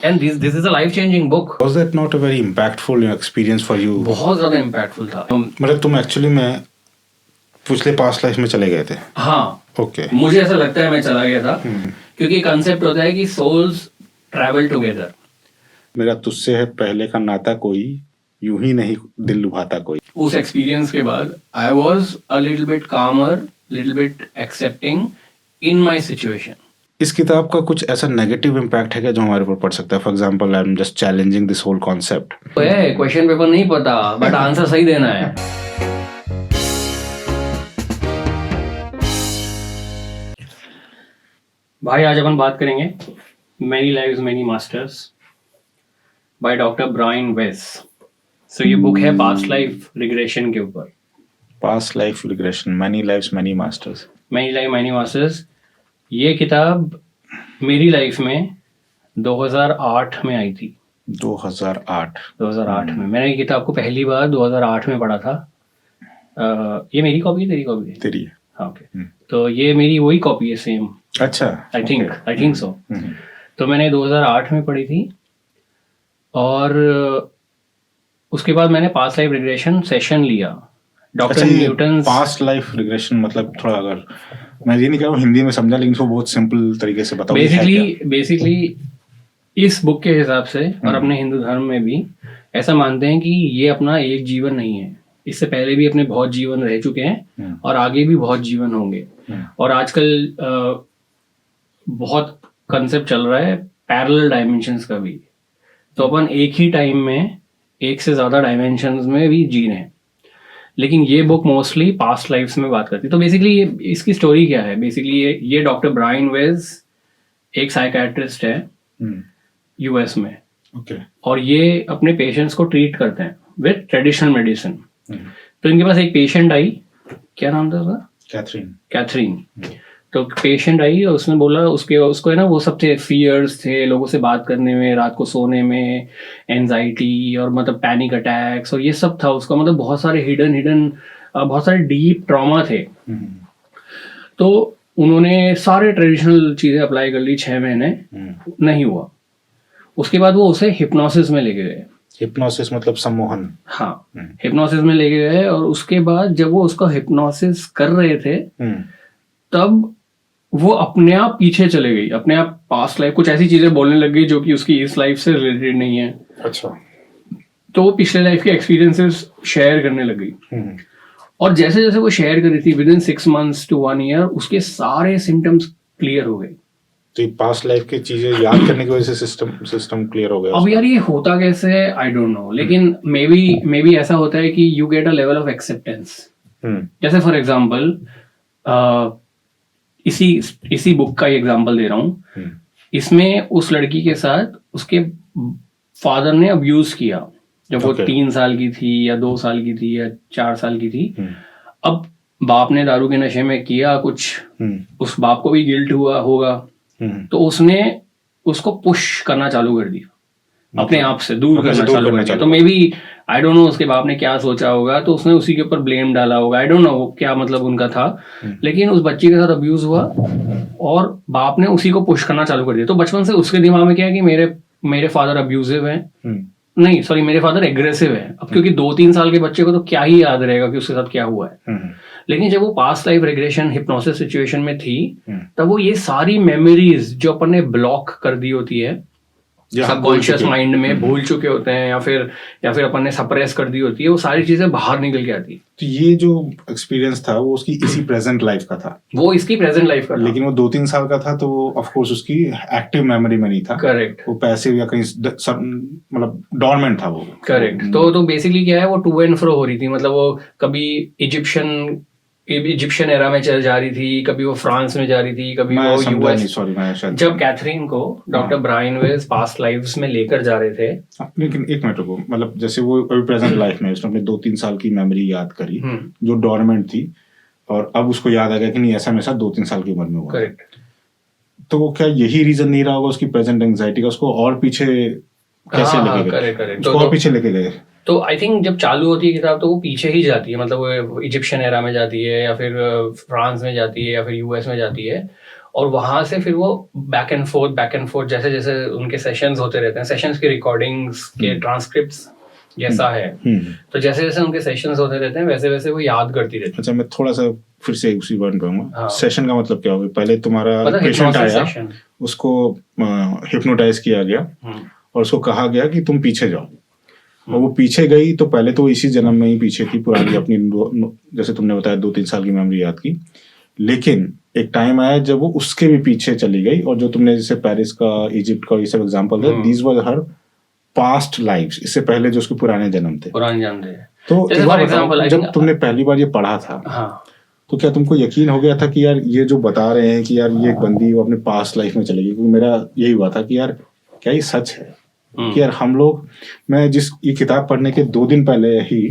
And this is a life changing book. Was that not a very impactful experience for you? बहुत ज़्यादा impactful था. मतलब तुम actually में पिछले पास्ट लाइफ में चले गए थे? हाँ. ओके. मुझे ऐसा लगता है मैं चला गया था क्योंकि कंसेप्ट होता है कि souls travel together. मेरा तुझसे है पहले का नाता कोई, यूं ही नहीं दिल लुभाता कोई. उस एक्सपीरियंस के बाद I was a little bit calmer, little bit accepting in my situation. इस किताब का कुछ ऐसा नेगेटिव इम्पैक्ट है क्या जो हमारे ऊपर पड़ सकता है? For example I am just challenging this whole concept. Question paper नहीं पता बट आंसर सही देना है. भाई आज अपन बात करेंगे many lives many masters by doctor Brian Weiss. So ये बुक है पास्ट लाइफ रिग्रेशन के ऊपर. Past life regression, many lives many masters. Many life many masters. ये किताब मेरी लाइफ में 2008 में आई थी. 2008 में मैंने ये किताब को पहली बार 2008 में पढ़ा था. ये मेरी कॉपी है तेरी कॉपी है? तेरी. हाँ ओके. तो ये मेरी वही कॉपी है सेम. अच्छा. I think so. तो मैंने 2008 में पढ़ी थी और उसके बाद मैंने पास्ट लाइफ रिग्रेशन सेशन लिया doctor Newton. Past life regression मतलब थोड़ा, अगर मैं ये नहीं कह रहा हूँ हिंदी में समझा, लेकिन इसको बहुत सिंपल तरीके से बताओ. बेसिकली इस बुक के हिसाब से और अपने हिंदू धर्म में भी ऐसा मानते हैं कि ये अपना एक जीवन नहीं है. इससे पहले भी अपने बहुत जीवन रह चुके हैं और आगे भी बहुत जीवन होंगे. और आजकल बहुत कंसेप्ट चल रहा है पैरेलल डायमेंशंस का भी. तो अपन एक ही टाइम में एक से ज्यादा डायमेंशंस में भी जी रहे हैं. लेकिन ये बुक मोस्टली पास्ट लाइफ्स में बात करती है. तो बेसिकली ये इसकी स्टोरी क्या है? बेसिकली ये डॉक्टर ब्रायन वेस एक साइकियाट्रिस्ट है यूएस में. और ये अपने पेशेंट्स को ट्रीट करते हैं विद ट्रेडिशनल मेडिसिन. तो इनके पास एक पेशेंट आई, क्या नाम था उसका? कैथरीन. तो पेशेंट आई और उसने बोला उसको है ना वो सब थे, फियर्स थे लोगों से बात करने में, रात को सोने में, एंजाइटी और मतलब पैनिक अटैक्स और ये सब था उसका. मतलब बहुत सारे हिडन बहुत सारे डीप ट्रॉमा थे. तो उन्होंने सारे ट्रेडिशनल चीजें अप्लाई कर ली 6 महीने, नहीं हुआ. उसके बाद वो उसे हिप्नोसिस में लेके गए. हिप्नोसिस मतलब सम्मोहन. हाँ, हिप्नोसिस में लेके गए और उसके बाद जब वो उसका हिप्नोसिस कर रहे थे तब वो अपने आप पीछे चले गई, अपने आप पास्ट लाइफ कुछ ऐसी चीजें बोलने लग गई जो कि उसकी इस लाइफ से रिलेटेड नहीं है. अच्छा. तो वो पिछले लाइफ के एक्सपीरियंसेस शेयर करने लग गई. और जैसे जैसे वो शेयर कर रही थी with in 6 months to 1 year उसके सारे सिम्टम्स क्लियर हो गए. तो पास्ट लाइफ की चीजें याद करने की वजह से सिस्टम क्लियर हो गया. अब यार ये होता कैसे है आई डोंट नो, लेकिन मे बी ऐसा होता है कि you get a level of acceptance. जैसे फॉर एग्जांपल इसी बुक का एग्जांपल दे रहा हूँ. इसमें उस लड़की के साथ उसके फादर ने अब्यूज किया जब वो 3 साल की थी या 2 साल की थी या 4 साल की थी. अब बाप ने दारू के नशे में किया कुछ, उस बाप को भी गिल्ट हुआ होगा. तो उसने उसको पुश करना चालू कर दिया, अपने आप से दूर करना चालू कर दिया. तो maybe I don't know उसके बाप ने क्या सोचा होगा, तो उसने उसी के ऊपर ब्लेम डाला होगा. आई डोंट नो क्या मतलब उनका था. लेकिन उस बच्ची के साथ अब्यूज हुआ और बाप ने उसी को पुश करना चालू कर दिया. तो बचपन से उसके दिमाग में क्या है कि मेरे फादर अब्यूजिव है, नहीं सॉरी मेरे फादर एग्रेसिव है. अब क्योंकि 2-3 साल के बच्चे को तो क्या ही याद रहेगा कि उसके साथ क्या हुआ है. लेकिन जब वो past life regression hypnosis situation में थी तब वो ये सारी मेमोरीज जो अपन ने ब्लॉक कर दी होती है सबकॉन्शियस माइंड में, भूल चुके होते हैं या फिर अपन ने सप्रेस कर दी होती है, वो सारी चीजें बाहर निकल के आती है. तो ये जो एक्सपीरियंस था वो उसकी इसी प्रेजेंट लाइफ का था. वो इसकी प्रेजेंट लाइफ का था. लेकिन वो 2-3 साल का था तो ऑफ कोर्स उसकी एक्टिव मेमोरी में नहीं था. करेक्ट. वो पैसिव या कहीं मतलब डॉर्मेंट था वो. करेक्ट. तो बेसिकली क्या है वो टू एंड फ्रो हो रही थी. मतलब वो कभी इजिप्शियन एरा में चल जा रही थी, कभी वो फ्रांस में जा रही थी, कभी वो यूएस. जब कैथरीन को डॉक्टर ब्रायन वेस पास्ट लाइफ्स में लेकर जा रहे थे. लेकिन एक मिनट रुको, मतलब जैसे वो अभी प्रेजेंट लाइफ में उसने अपने 2-3 साल की मेमोरी याद करी जो डॉर्मेंट थी और अब उसको याद आ गया कि नहीं ऐसा मेरे साथ 2-3 साल की उम्र में हुआ. करेक्ट. तो क्या यही रीजन नहीं रहा होगा उसकी प्रेजेंट एंजाइटी का? उसको और पीछे कैसे लेके गए? करेक्ट. उसको और पीछे लेके गए. तो आई थिंक जब चालू होती है किताब तो वो पीछे ही जाती है. मतलब वो इजिप्शियन एरा में जाती है या फिर फ्रांस में जाती है या फिर यूएस में जाती है. और वहां से फिर वो बैक एंड फोर्थ जैसे जैसे उनके सेशंस होते रहते हैं, सेशंस की रिकॉर्डिंग्स के ट्रांसक्रिप्ट्स जैसा है, तो जैसे जैसे उनके सेशंस होते रहते हैं वैसे वैसे वो याद करती रहती है। अच्छा, मैं थोड़ा सा फिर से उसी वर्ड कहूंगा। सेशन का मतलब क्या होगा? पहले तुम्हारा मतलब पेशेंट आया, सेशन, उसको हिप्नोटाइज किया गया और उसको कहा गया कि तुम पीछे जाओ, और वो पीछे गई। तो पहले तो इसी जन्म में ही पीछे थी, पुरानी अपनी जैसे तुमने बताया 2-3 साल की मेमोरी याद की। लेकिन एक टाइम आया जब वो उसके भी पीछे चली गई, और जो तुमने जैसे पेरिस का, इजिप्ट का ये सब एग्जांपल दिया, these were her past lives, इससे पहले जो उसके पुराने जन्म थे। तो एक बार बताओ, जब तुमने पहली बार ये पढ़ा था, तो क्या तुमको यकीन हो गया था कि यार ये जो बता रहे हैं कि यार ये एक बंदी वो अपने पास्ट लाइफ में चलेगी? क्योंकि मेरा यही हुआ था कि यार क्या ये सच है कि यार हम लोग, मैं ये किताब पढ़ने के 2 दिन पहले ही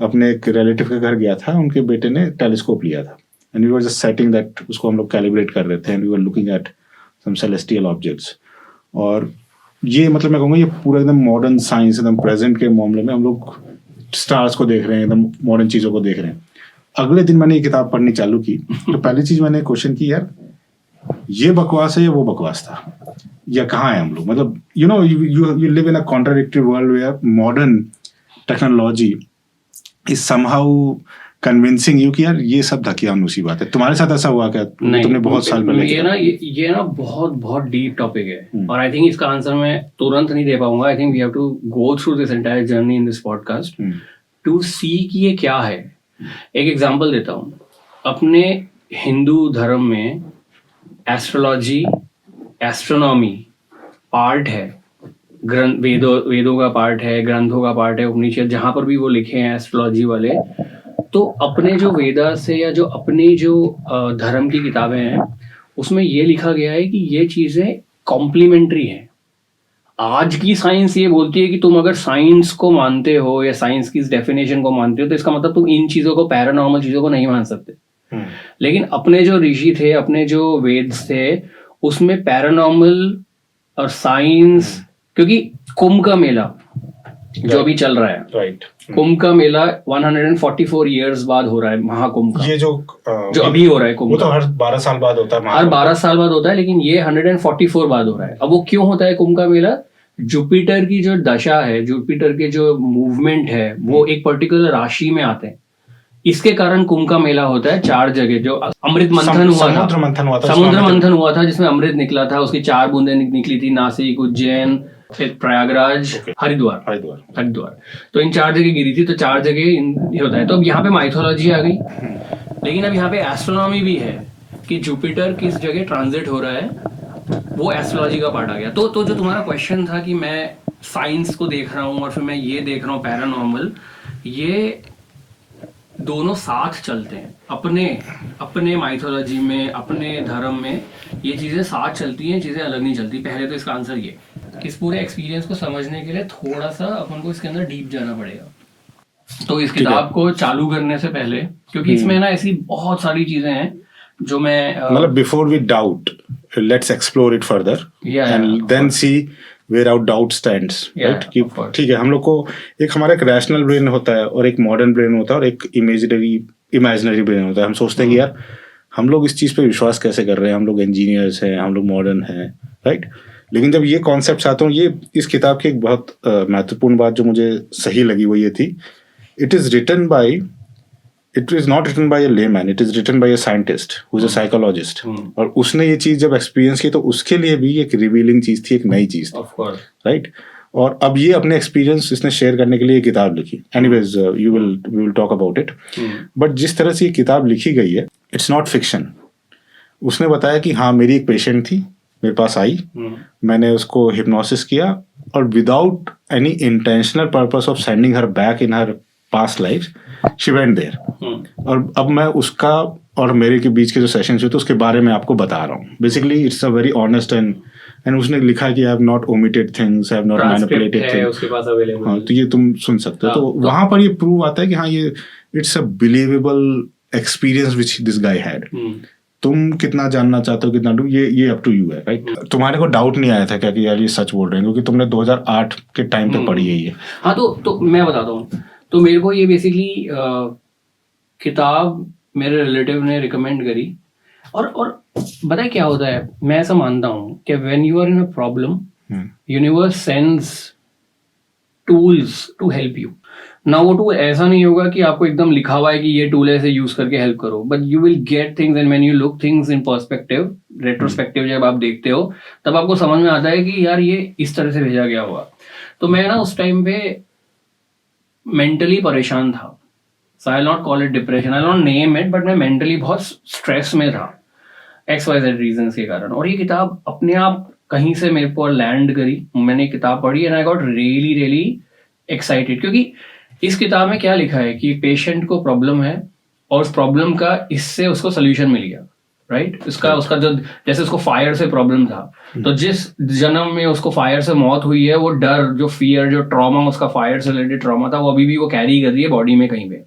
अपने एक रिलेटिव के घर गया था, उनके बेटे ने टेलीस्कोप लिया था, and we were just setting that, उसको हम लोग कैलिब्रेट कर रहे थे, and we were looking at some celestial objects. और ये मतलब मैं कहूँगा ये पूरा एकदम मॉडर्न साइंस, एकदम प्रेजेंट के मामले में हम लोग स्टार्स को देख रहे हैं, एकदम मॉडर्न चीज़ों को देख रहे हैं। अगले दिन मैंने ये किताब पढ़नी चालू की, तो पहली चीज मैंने क्वेश्चन की, यार ये बकवास है या वो बकवास था, या कहाँ है हम लोग? मतलब you live in a contradictory world where modern technology is somehow convincing you कि यार ये सब धकियानुसी बात है। तुम्हारे साथ ऐसा हुआ क्या? तुमने बहुत साल पहले ये ना बहुत डीप टॉपिक है, और आई थिंक इसका आंसर मैं तुरंत नहीं दे पाऊंगा। I think we have to go through this entire journey in this podcast to see कि ये क्या है। एक एग्जांपल देता हूँ, अपने हिंदू धर्म में एस्ट्रोलॉजी, एस्ट्रोनॉमी पार्ट है, वेदों का पार्ट है, ग्रंथों का पार्ट है, उपनिषद जहाँ पर भी वो लिखे हैं एस्ट्रोलॉजी वाले। तो अपने जो वेदा से या जो अपनी जो धर्म की किताबें हैं उसमें ये लिखा गया है कि ये चीज़ें कॉम्प्लीमेंट्री हैं। आज की साइंस ये बोलती है कि तुम अगर साइंस को मानते हो या साइंस की इस डेफिनेशन को मानते हो तो इसका मतलब तुम इन चीजों को, पैरानॉर्मल चीजों को नहीं मान सकते। लेकिन अपने जो ऋषि थे, अपने जो वेद थे, उसमें पैरानॉर्मल और साइंस, क्योंकि कुंभ का मेला जो अभी चल रहा है, राइट, कुंभ का मेला 144 इयर्स बाद हो रहा है, महाकुंभ का। ये जो अभी हो रहा है कुंभ, वो तो हर 12 साल बाद होता है, हर 12 साल बाद होता है, लेकिन ये 144 बाद हो रहा है। अब वो क्यों होता है कुंभ का मेला? जुपिटर की जो दशा है, जुपिटर के जो मूवमेंट है, वो एक पर्टिकुलर राशि में आते हैं, इसके कारण कुंभ का मेला होता है। 4 जगह जो अमृत मंथन हुआ था, समुद्र मंथन हुआ था जिसमें अमृत निकला था, उसकी 4 बूंदें निकली थी, नासिक, उज्जैन, फिर प्रयागराज, हरिद्वार। तो इन 4 जगह गिरी थी, तो 4 जगह ये होता है। तो अब यहाँ पे माइथोलॉजी आ गई, लेकिन अब यहाँ पे एस्ट्रोनॉमी भी है कि जुपिटर किस जगह ट्रांजिट हो रहा है, वो एस्ट्रोलॉजी का पार्ट आ गया। तो जो तुम्हारा क्वेश्चन था कि मैं साइंस को देख रहा हूँ और फिर मैं ये देख रहा हूँ पैरानॉर्मल, ये दोनों साथ चलते हैं। अपने माइथोलॉजी में, अपने धर्म में ये चीजें साथ चलती हैं, चीजें अलग नहीं चलती। पहले तो इसका आंसर ये, इस पूरे एक्सपीरियंस को समझने के लिए थोड़ा सा अपन को इसके अंदर डीप जाना पड़ेगा। तो इस किताब को चालू करने से पहले, क्योंकि इसमें ना ऐसी बहुत सारी चीजें हैं जो मैं मतलब before we doubt, let's explore it further and then see where our doubt stands, right? ठीक है, हम लोग को हमारा एक रैशनल ब्रेन होता है और एक मॉडर्न ब्रेन होता है और एक इमेजिनरी ब्रेन होता है। हम सोचते हैं कि यार हम लोग इस चीज पे विश्वास कैसे कर रहे हैं, हम लोग इंजीनियर्स हैं, हम लोग मॉडर्न हैं, राइट? लेकिन जब ये कॉन्सेप्ट आते हैं, ये इस किताब की एक बहुत महत्वपूर्ण बात जो मुझे सही लगी वो ये थी, it is not written by a layman, it is written by a scientist who is a psychologist. और उसने ये चीज जब एक्सपीरियंस की तो उसके लिए भी एक रिवीलिंग चीज थी, एक नई चीज थी, राइट? और अब ये अपने एक्सपीरियंस इसने शेयर करने के लिए ये किताब लिखी। Anyways we will talk about it. But जिस तरह से ये किताब लिखी गई है, इट्स नॉट फिक्शन। उसने बताया कि हाँ, मेरी एक पेशेंट थी, मेरे पास आई, मैंने उसको हिप्नोसिस किया और without any intentional purpose of sending her back in her past life, she went there. और अब मैं उसका और मेरे के बीच के जो सेशंस हुए थे उसके बारे में आपको बता रहा हूँ। Basically it's a very honest and उसने लिखा है कि I have not omitted things, I have not manipulated things, उसके पास अवेलेबल। हाँ, तो ये तुम सुन सकते हो। तो वहां पर ये प्रूव आता है कि हाँ, ये it's a believable experience which this guy had. तुम कितना जानना चाहते हो, कितना ये अप टू यू है, राइट? तुम्हारे को डाउट नहीं आया था क्या कि यार ये सच बोल रहे हैं, क्योंकि तुमने 2008 के टाइम पे पढ़ी है ये? हाँ, तो मैं बताता हूँ। तो मेरे को ये बेसिकली किताब मेरे रिलेटिव ने रिकमेंड करी। और पता है क्या होता है, मैं ऐसा मानता हूँ कि when you are in a problem, universe sends tools to help you. ना वो टूल ऐसा नहीं होगा कि आपको एकदम लिखा हुआ है कि ये टूल ऐसे यूज करके हेल्प करो, but you will get things and when you look things in perspective, retrospective जब आप देखते हो तब आपको समझ में आता है कि यार ये इस तरह से भेजा गया होगा. तो मैं ना उस टाइम पे मेंटली परेशान था. So I not call it depression, I not name it, but मैं मेंटली बहुत स्ट्रेस में था XYZ रीजंस के कारण. और ये किताब अपने आप कहीं से मेरे को लैंड करी, मैंने किताब पढ़ी and I got really really excited. क्योंकि इस किताब में क्या लिखा है कि पेशेंट को प्रॉब्लम है और उस प्रॉब्लम का इससे उसको सोल्यूशन मिल गया, राइट. उसका जो जैसे उसको फायर से प्रॉब्लम था, तो जिस जन्म में उसको फायर से मौत हुई है, वो डर, जो फियर, जो ट्रॉमा, उसका फायर से रिलेटेड ट्रॉमा था, वो अभी भी वो कैरी कर रही है बॉडी में कहीं पे.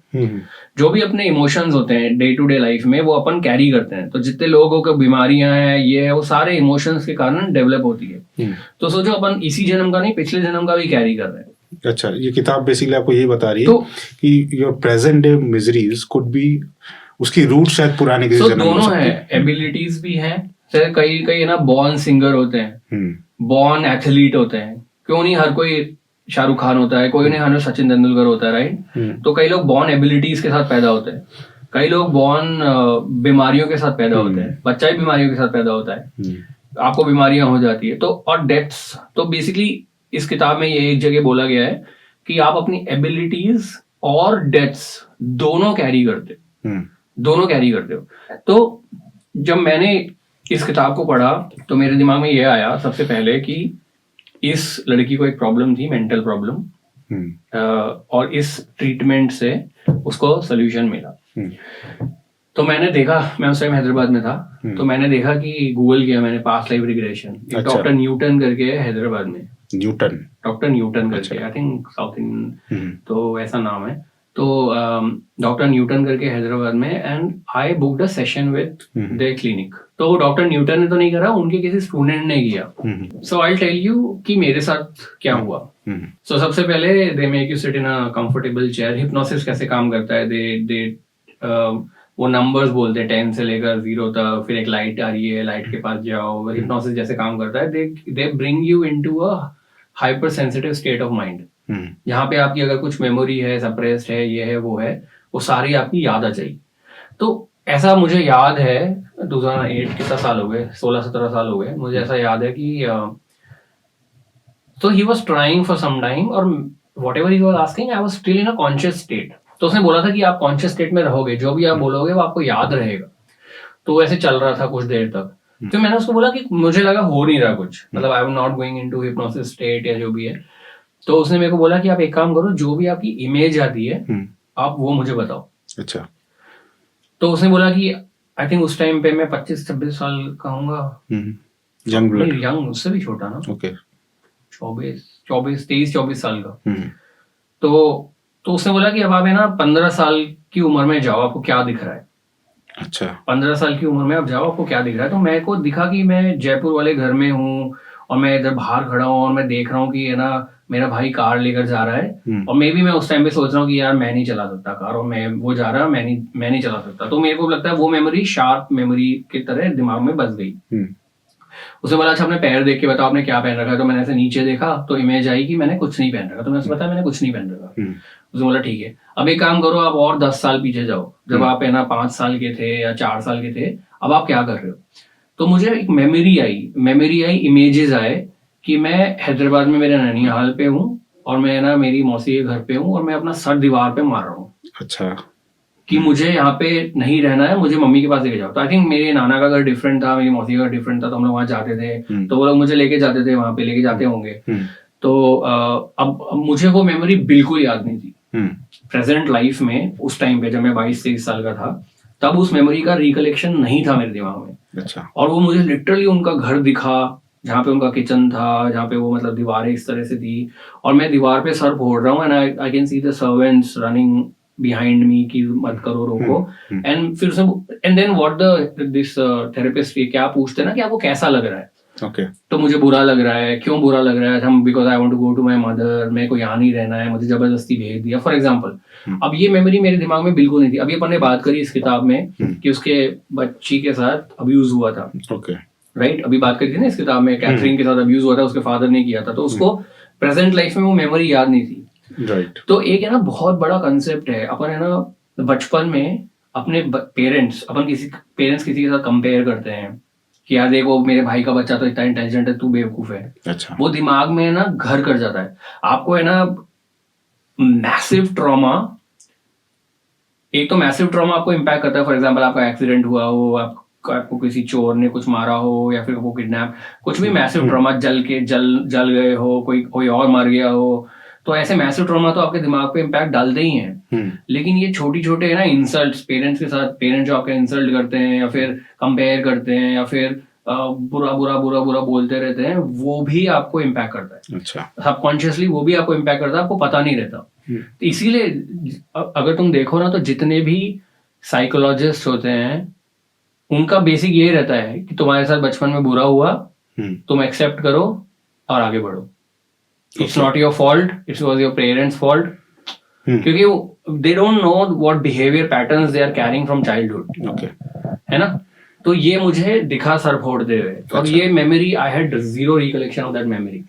जो भी अपने इमोशंस होते हैं डे टू डे लाइफ में, वो अपन कैरी करते हैं. तो जितने लोगों को बीमारियां हैं, ये है, वो सारे इमोशंस के कारण डेवलप होती है. तो सोचो अपन इसी जन्म का नहीं, पिछले जन्म का भी कैरी कर रहे हैं. अच्छा, ये किताब बेसिकली आपको यही बता रही है कि your present day miseries could be, उसकी रूट शायद पुराने के जन्म में हो सकती है. दोनों है, एबिलिटीज भी हैं. कई ना बॉर्न सिंगर होते हैं, बॉर्न एथलीट होते हैं. क्यों नहीं हर कोई शाहरुख खान होता है, कोई नहीं हर सचिन तेंदुलकर होता है, राइट. तो कई लोग बॉर्न एबिलिटीज के साथ पैदा होते हैं, कई लोग बॉर्न बीमारियों के साथ पैदा होते हैं. बच्चा ही बीमारियों के साथ पैदा होता है, आपको बीमारियां हो जाती है. तो और डेथ्स, तो बेसिकली इस किताब में ये एक जगह बोला गया है कि आप अपनी एबिलिटीज और डेथ्स दोनों कैरी करते हो. तो जब मैंने इस किताब को पढ़ा तो मेरे दिमाग में ये आया सबसे पहले कि इस लड़की को एक प्रॉब्लम थी, मेंटल प्रॉब्लम, और इस ट्रीटमेंट से उसको सोल्यूशन मिला. तो मैंने देखा, मैं उस टाइम हैदराबाद में था, तो मैंने देखा कि गूगल किया मैंने past life regression. Doctor Newton करके हैदराबाद में, डॉक्टर न्यूटन करके, आई थिंक साउथ इंडियन, तो ऐसा नाम है. तो डॉक्टर न्यूटन करके हैदराबाद में, and I booked a session with their clinic. तो डॉक्टर न्यूटन ने तो नहीं करा, उनके किसी स्टूडेंट ने किया. सो आई टेल यू कि मेरे साथ क्या हुआ. सो सबसे पहले they make you sit in a comfortable chair. Hypnosis कैसे काम करता है, दे वो नंबर्स बोलते हैं 10 से लेकर 0 तक, फिर एक लाइट आ रही है, लाइट के पास जाओ. हिप्नोसिस जैसे काम करता है, they bring you into a hyper sensitive state of mind, जहाँ पे आपकी अगर कुछ मेमोरी है, सप्रेस्ड है, ये है, वो है, वो सारी आपकी याद आ जाएगी. तो ऐसा मुझे याद है 2008, कितना साल हो गए, 16-17 साल हो गए, मुझे ऐसा याद है कि तो he was trying for some time, और whatever he was asking, I was still in a conscious state. तो उसने बोला था कि आप कॉन्शियस स्टेट में रहोगे, जो भी आप बोलोगे वो आपको याद रहेगा. तो ऐसे चल रहा था कुछ देर तक. तो मैंने उसको बोला कि मुझे लगा हो नहीं रहा कुछ, मतलब I am not going into hypnosis state या जो भी है. तो उसने मेरे को बोला कि आप एक काम करो, जो भी आपकी इमेज आती है आप वो मुझे बताओ. अच्छा. तो उसने बोला कि आई थिंक उस टाइम पे मैं 25-26 साल का हूँगा. यंग, उससे भी छोटा ना. ओके. 23-24 साल का. तो उसने बोला कि अब आप है ना 15 साल की उम्र में जाओ, आपको क्या दिख रहा है. अच्छा. 15 साल की उम्र में आप जाओ, आपको क्या दिख रहा है. तो मेरे को दिखा कि मैं जयपुर वाले घर में हूँ और मैं इधर बाहर खड़ा हूँ और मैं देख रहा हूँ कि है ना मेरा भाई कार लेकर जा रहा है, और मे भी मैं उस टाइम पे सोच रहा हूँ कि यार मैं नहीं चला सकता कार, और वो जा रहा है, मैं नहीं चला सकता. तो मेरे को लगता है वो मेमोरी शार्प मेमोरी की तरह दिमाग में बस गई. उसने बोला अच्छा अपने पैर देख के बताओ आपने क्या पहन रखा है. तो मैंने ऐसे नीचे देखा तो इमेज आई कि मैंने कुछ नहीं पहन रखा. तो मैंने बताया मैंने कुछ नहीं पहन रखा. उसने बोला ठीक है, अब एक काम करो, आप और 10 साल पीछे जाओ, जब आप है ना 5 साल के थे या 4 साल के थे, अब आप क्या कर रहे हो. तो मुझे एक मेमोरी आई, इमेजेस आए कि मैं हैदराबाद में मेरे नैनीहाल पे हूँ और मैं ना मेरी मौसी के घर पे हूँ और मैं अपना सर दीवार पे मार रहा हूँ. अच्छा. कि मुझे यहाँ पे नहीं रहना है, मुझे मम्मी के पास लेके जाओ. तो आई थिंक मेरे नाना का घर डिफरेंट था, मेरी मौसी का घर डिफरेंट था, तो हम लोग वहाँ जाते थे, तो वो लोग मुझे लेके जाते थे, वहाँ पे लेके जाते होंगे. तो अब मुझे वो मेमोरी बिल्कुल याद नहीं थी. प्रेजेंट लाइफ में उस टाइम पे जब मैं 22-23 साल का था, तब उस मेमोरी का रिकलेक्शन नहीं था मेरे दिमाग में. अच्छा. और वो मुझे लिटरली उनका घर दिखा, जहाँ पे उनका किचन था, जहाँ पे वो मतलब दीवारें इस तरह से थी, और मैं दीवार पे सर फोड़ रहा हूँ, and I can see the servants running behind me कि मत करो, रोको. एंड फिर and then what this therapist क्या पूछते ना कि आपको कैसा लग रहा है. ओके तो मुझे बुरा लग रहा है, क्यों बुरा लग रहा है, हम because I want to go to my mother, मेरे को यहाँ नहीं रहना है, मुझे जबरदस्ती भेज दिया फॉर एग्जांपल। अब ये मेमोरी मेरे दिमाग में बिल्कुल नहीं थी। अभी अपन ने बात करी इस किताब में कि उसके बच्ची के साथ अब्यूज हुआ था, ओके राइट? अभी बात करी थी ना इस किताब में, कैथरीन के साथ अब्यूज हुआ था, उसके फादर ने किया था, तो उसको प्रेजेंट लाइफ में वो मेमोरी याद नहीं थी, राइट। तो एक है ना बहुत बड़ा कंसेप्ट है, अपन है ना बचपन में अपने पेरेंट्स, अपन किसी पेरेंट्स किसी के साथ कंपेयर करते हैं कि यार देखो मेरे भाई का बच्चा तो इतना इंटेलिजेंट है, तू बेवकूफ है। अच्छा। वो दिमाग में ना घर कर जाता है। आपको है ना मैसिव ट्रॉमा, एक तो मैसिव ट्रॉमा आपको इम्पैक्ट करता है, फॉर एग्जांपल आपका एक्सीडेंट हुआ हो, आपको किसी चोर ने कुछ मारा हो, या फिर आपको किडनैप, कुछ भी मैसिव ट्रॉमा, जल गए हो, कोई और मर गया हो, तो ऐसे मैसिव ट्रॉमा तो आपके दिमाग पे इम्पैक्ट डालते ही हैं। लेकिन ये छोटी छोटे है ना इंसल्ट, पेरेंट्स के साथ, पेरेंट्स जो आपके इंसल्ट करते हैं या फिर कंपेयर करते हैं या फिर बुरा बुरा बुरा बुरा बोलते रहते हैं, वो भी आपको इम्पैक्ट करता है। अच्छा। सबकॉन्शियसली वो भी आपको इम्पैक्ट करता है, आपको पता नहीं रहता। तो इसीलिए अगर तुम देखो ना, तो जितने भी साइकोलॉजिस्ट होते हैं उनका बेसिक यही रहता है कि तुम्हारे साथ बचपन में बुरा हुआ, तुम एक्सेप्ट करो और आगे बढ़ो। It's not your fault, it's was your parents fault, क्योंकि they don't know what behaviour patterns they are carrying from childhood. Okay, है ना? तो ये मुझे दिखा सर फोड़ते हुए, और ये memory, I had zero recollection of that memory.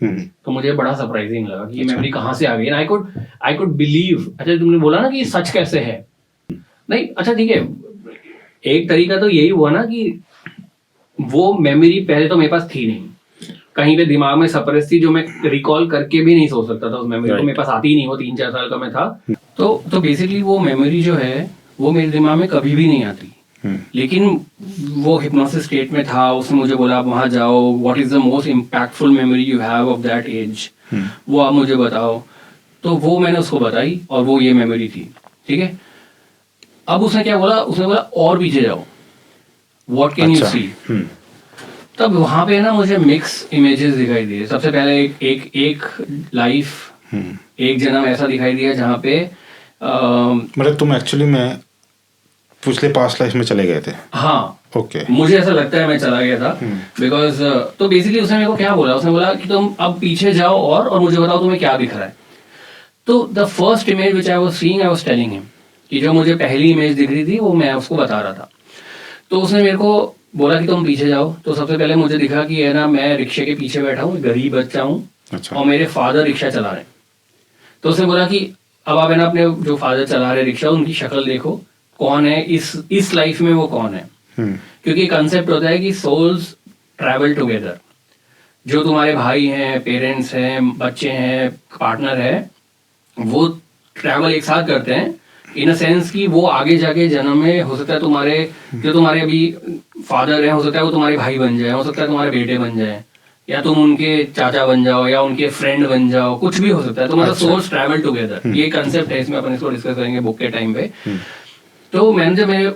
तो मुझे बड़ा सरप्राइजिंग लगा कि ये मेमोरी कहाँ से आ गई। And I could believe. अच्छा, तुमने बोला ना कि सच कैसे है, नहीं अच्छा ठीक है, एक तरीका तो यही हुआ ना कि वो मेमोरी पहले तो मेरे पास थी नहीं, कहीं पे दिमाग में सप्रेस थी, जो मैं रिकॉल करके भी नहीं सोच सकता था उस मेमोरी को, मेरे पास आती ही नहीं, वो 3-4 साल का मैं था। तो बेसिकली वो मेमोरी जो है वो मेरे दिमाग में कभी भी नहीं आती। लेकिन वो हिप्नोसिस स्टेट में था, उसने मुझे बोला आप वहां जाओ, what is the most impactful memory you have of that age, वो आप मुझे बताओ। तो वो मैंने उसको बताई और वो ये मेमोरी थी, ठीक है। अब उसने क्या बोला, उसने बोला और पीछे जाओ, व्हाट कैन यू सी। तब वहां पे ना मुझे मिक्स इमेजेस दिखाई दिए। सबसे पहले एक लाइफ, एक जन्म ऐसा दिखाई दिया जहाँ पे मतलब तुम एक्चुअली में पिछले पास्ट लाइफ में चले गए थे? हाँ, ओके, मुझे ऐसा लगता है मैं चला गया था, बिकॉज तो बेसिकली उसने मेरे को क्या बोला, उसने बोला कि तुम अब पीछे जाओ और मुझे बताओ तुम्हें क्या दिख रहा है। तो the first image which I was seeing, I was telling him कि जो मुझे पहली इमेज दिख रही थी वो मैं उसको बता रहा था। तो उसने मेरे को बोला कि तुम पीछे जाओ। तो सबसे पहले मुझे दिखा कि है ना मैं रिक्शे के पीछे बैठा हूँ, गरीब बच्चा हूँ। अच्छा। और मेरे फादर रिक्शा चला रहे हैं। तो उसने बोला कि अब आप है ना अपने जो फादर चला रहे रिक्शा, उनकी शक्ल देखो, कौन है इस लाइफ में, वो कौन है। क्योंकि कंसेप्ट होता है कि सोल्स ट्रैवल टुगेदर। जो तुम्हारे भाई हैं, पेरेंट्स हैं, बच्चे हैं, पार्टनर है, वो ट्रैवल एक साथ करते हैं इन अ सेंस कि वो आगे जाके जन्म में हो सकता है तुम्हारे जो तुम्हारे अभी फादर हैं, हो सकता है वो तुम्हारे भाई बन जाए, हो सकता है तुम्हारे बेटे बन जाए, या तुम उनके चाचा बन जाओ, या उनके फ्रेंड बन जाओ, कुछ भी हो सकता है। तो मतलब सोल्स ट्रैवल टुगेदर, ये कंसेप्ट है, इसमें अपन इसको डिस्कस करेंगे बुक के टाइम पे। तो मैंने जब मैं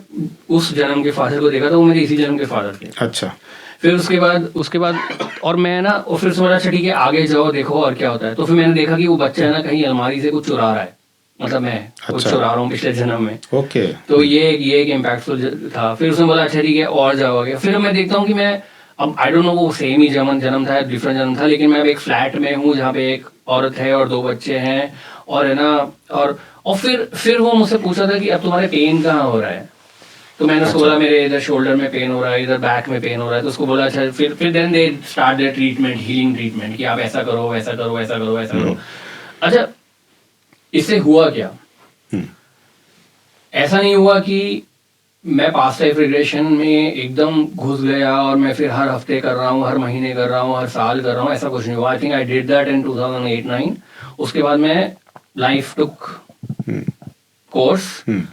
उस जन्म के फादर को देखा तो वो मेरे इसी जन्म के फादर थे। अच्छा। फिर उसके बाद और मैं ना, और फिर सोचा अच्छा ठीक है आगे जाओ देखो और क्या होता है। तो फिर मैंने देखा कि वो बच्चा है ना कहीं अलमारी से कुछ चुरा रहा है, मतलब मैं कुछ चुरा रहा हूँ पिछले जन्म में। ओके। तो ये एक इम्पैक्टफुल था। फिर उसने बोला अच्छा ठीक है और जाओगे। फिर मैं देखता हूँ कि मैं अब आई डोंट नो वो सेम ही जन्म था, डिफरेंट जन्म था, लेकिन मैं अब एक फ्लैट में हूँ जहाँ पे एक औरत है और 2 बच्चे हैं, और है ना और फिर वो मुझसे पूछा था कि अब तुम्हारे पेन कहाँ हो रहा है। तो मैंने उसको बोला मेरे इधर शोल्डर में पेन हो रहा है, इधर बैक में पेन हो रहा है। तो उसको बोला अच्छा फिर then they start their treatment, healing treatment, कि आप ऐसा करो वैसा करो वैसा करो वैसा करो। अच्छा, इससे हुआ क्या? ऐसा नहीं हुआ कि मैं पास्ट लाइफ रिग्रेशन में एकदम घुस गया और मैं फिर हर हफ्ते कर रहा हूँ, हर महीने कर रहा हूँ, हर साल कर रहा हूँ, ऐसा कुछ नहीं हुआ। आई think I did that in 2008-9। उसके बाद मैं लाइफ टुक कोर्स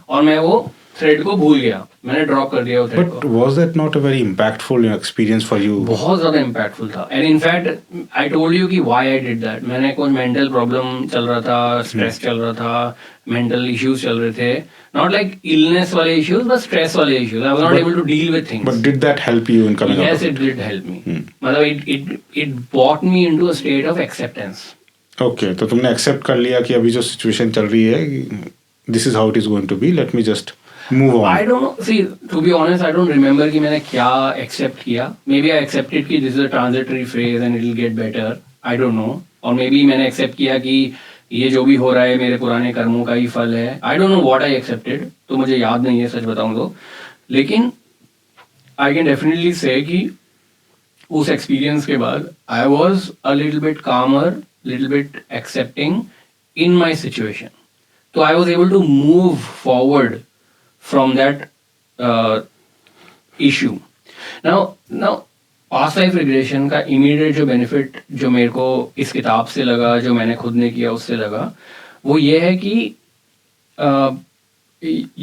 और मैं वो थ्रेड को भूल गया, मैंने ड्रॉप कर दिया वो थ्रेड को। But was that not a very impactful experience for you? बहुत ज्यादा इम्पैक्टफुल था। And in fact I told you कि व्हाई आई डिड दैट। मैंने कुछ मेंटल प्रॉब्लम चल रहा था, स्ट्रेस चल रहा था, मेंटल इश्यूज चल रहे थे, नॉट लाइक इलनेस वाले इश्यूज, बट स्ट्रेस वाले issues. I was not able to deal with things. But did that help you in coming out? Yes, it did help me. मतलब it brought me into a state of acceptance. Okay, तो तुमने accept कर लिया कि अभी जो situation चल रही है, this is how it is going to be, let me just move on? I don't know. See, to be honest, I don't remember कि मैंने क्या accept किया. Maybe I accepted कि this is a transitory phase and it'll get better. I don't know. और maybe मैंने accept किया कि ये जो भी हो रहा है मेरे पुराने कर्मों का ही फल है. I don't know what I accepted. तो मुझे याद नहीं है सच बताऊं तो. लेकिन I can definitely say कि उस experience के बाद I was a little bit calmer, little bit accepting in my situation. So I was able to move forward from that issue. Now past life regression का immediate जो benefit जो मेरे को इस किताब से लगा, जो मैंने खुद ने किया उससे लगा, वो ये है कि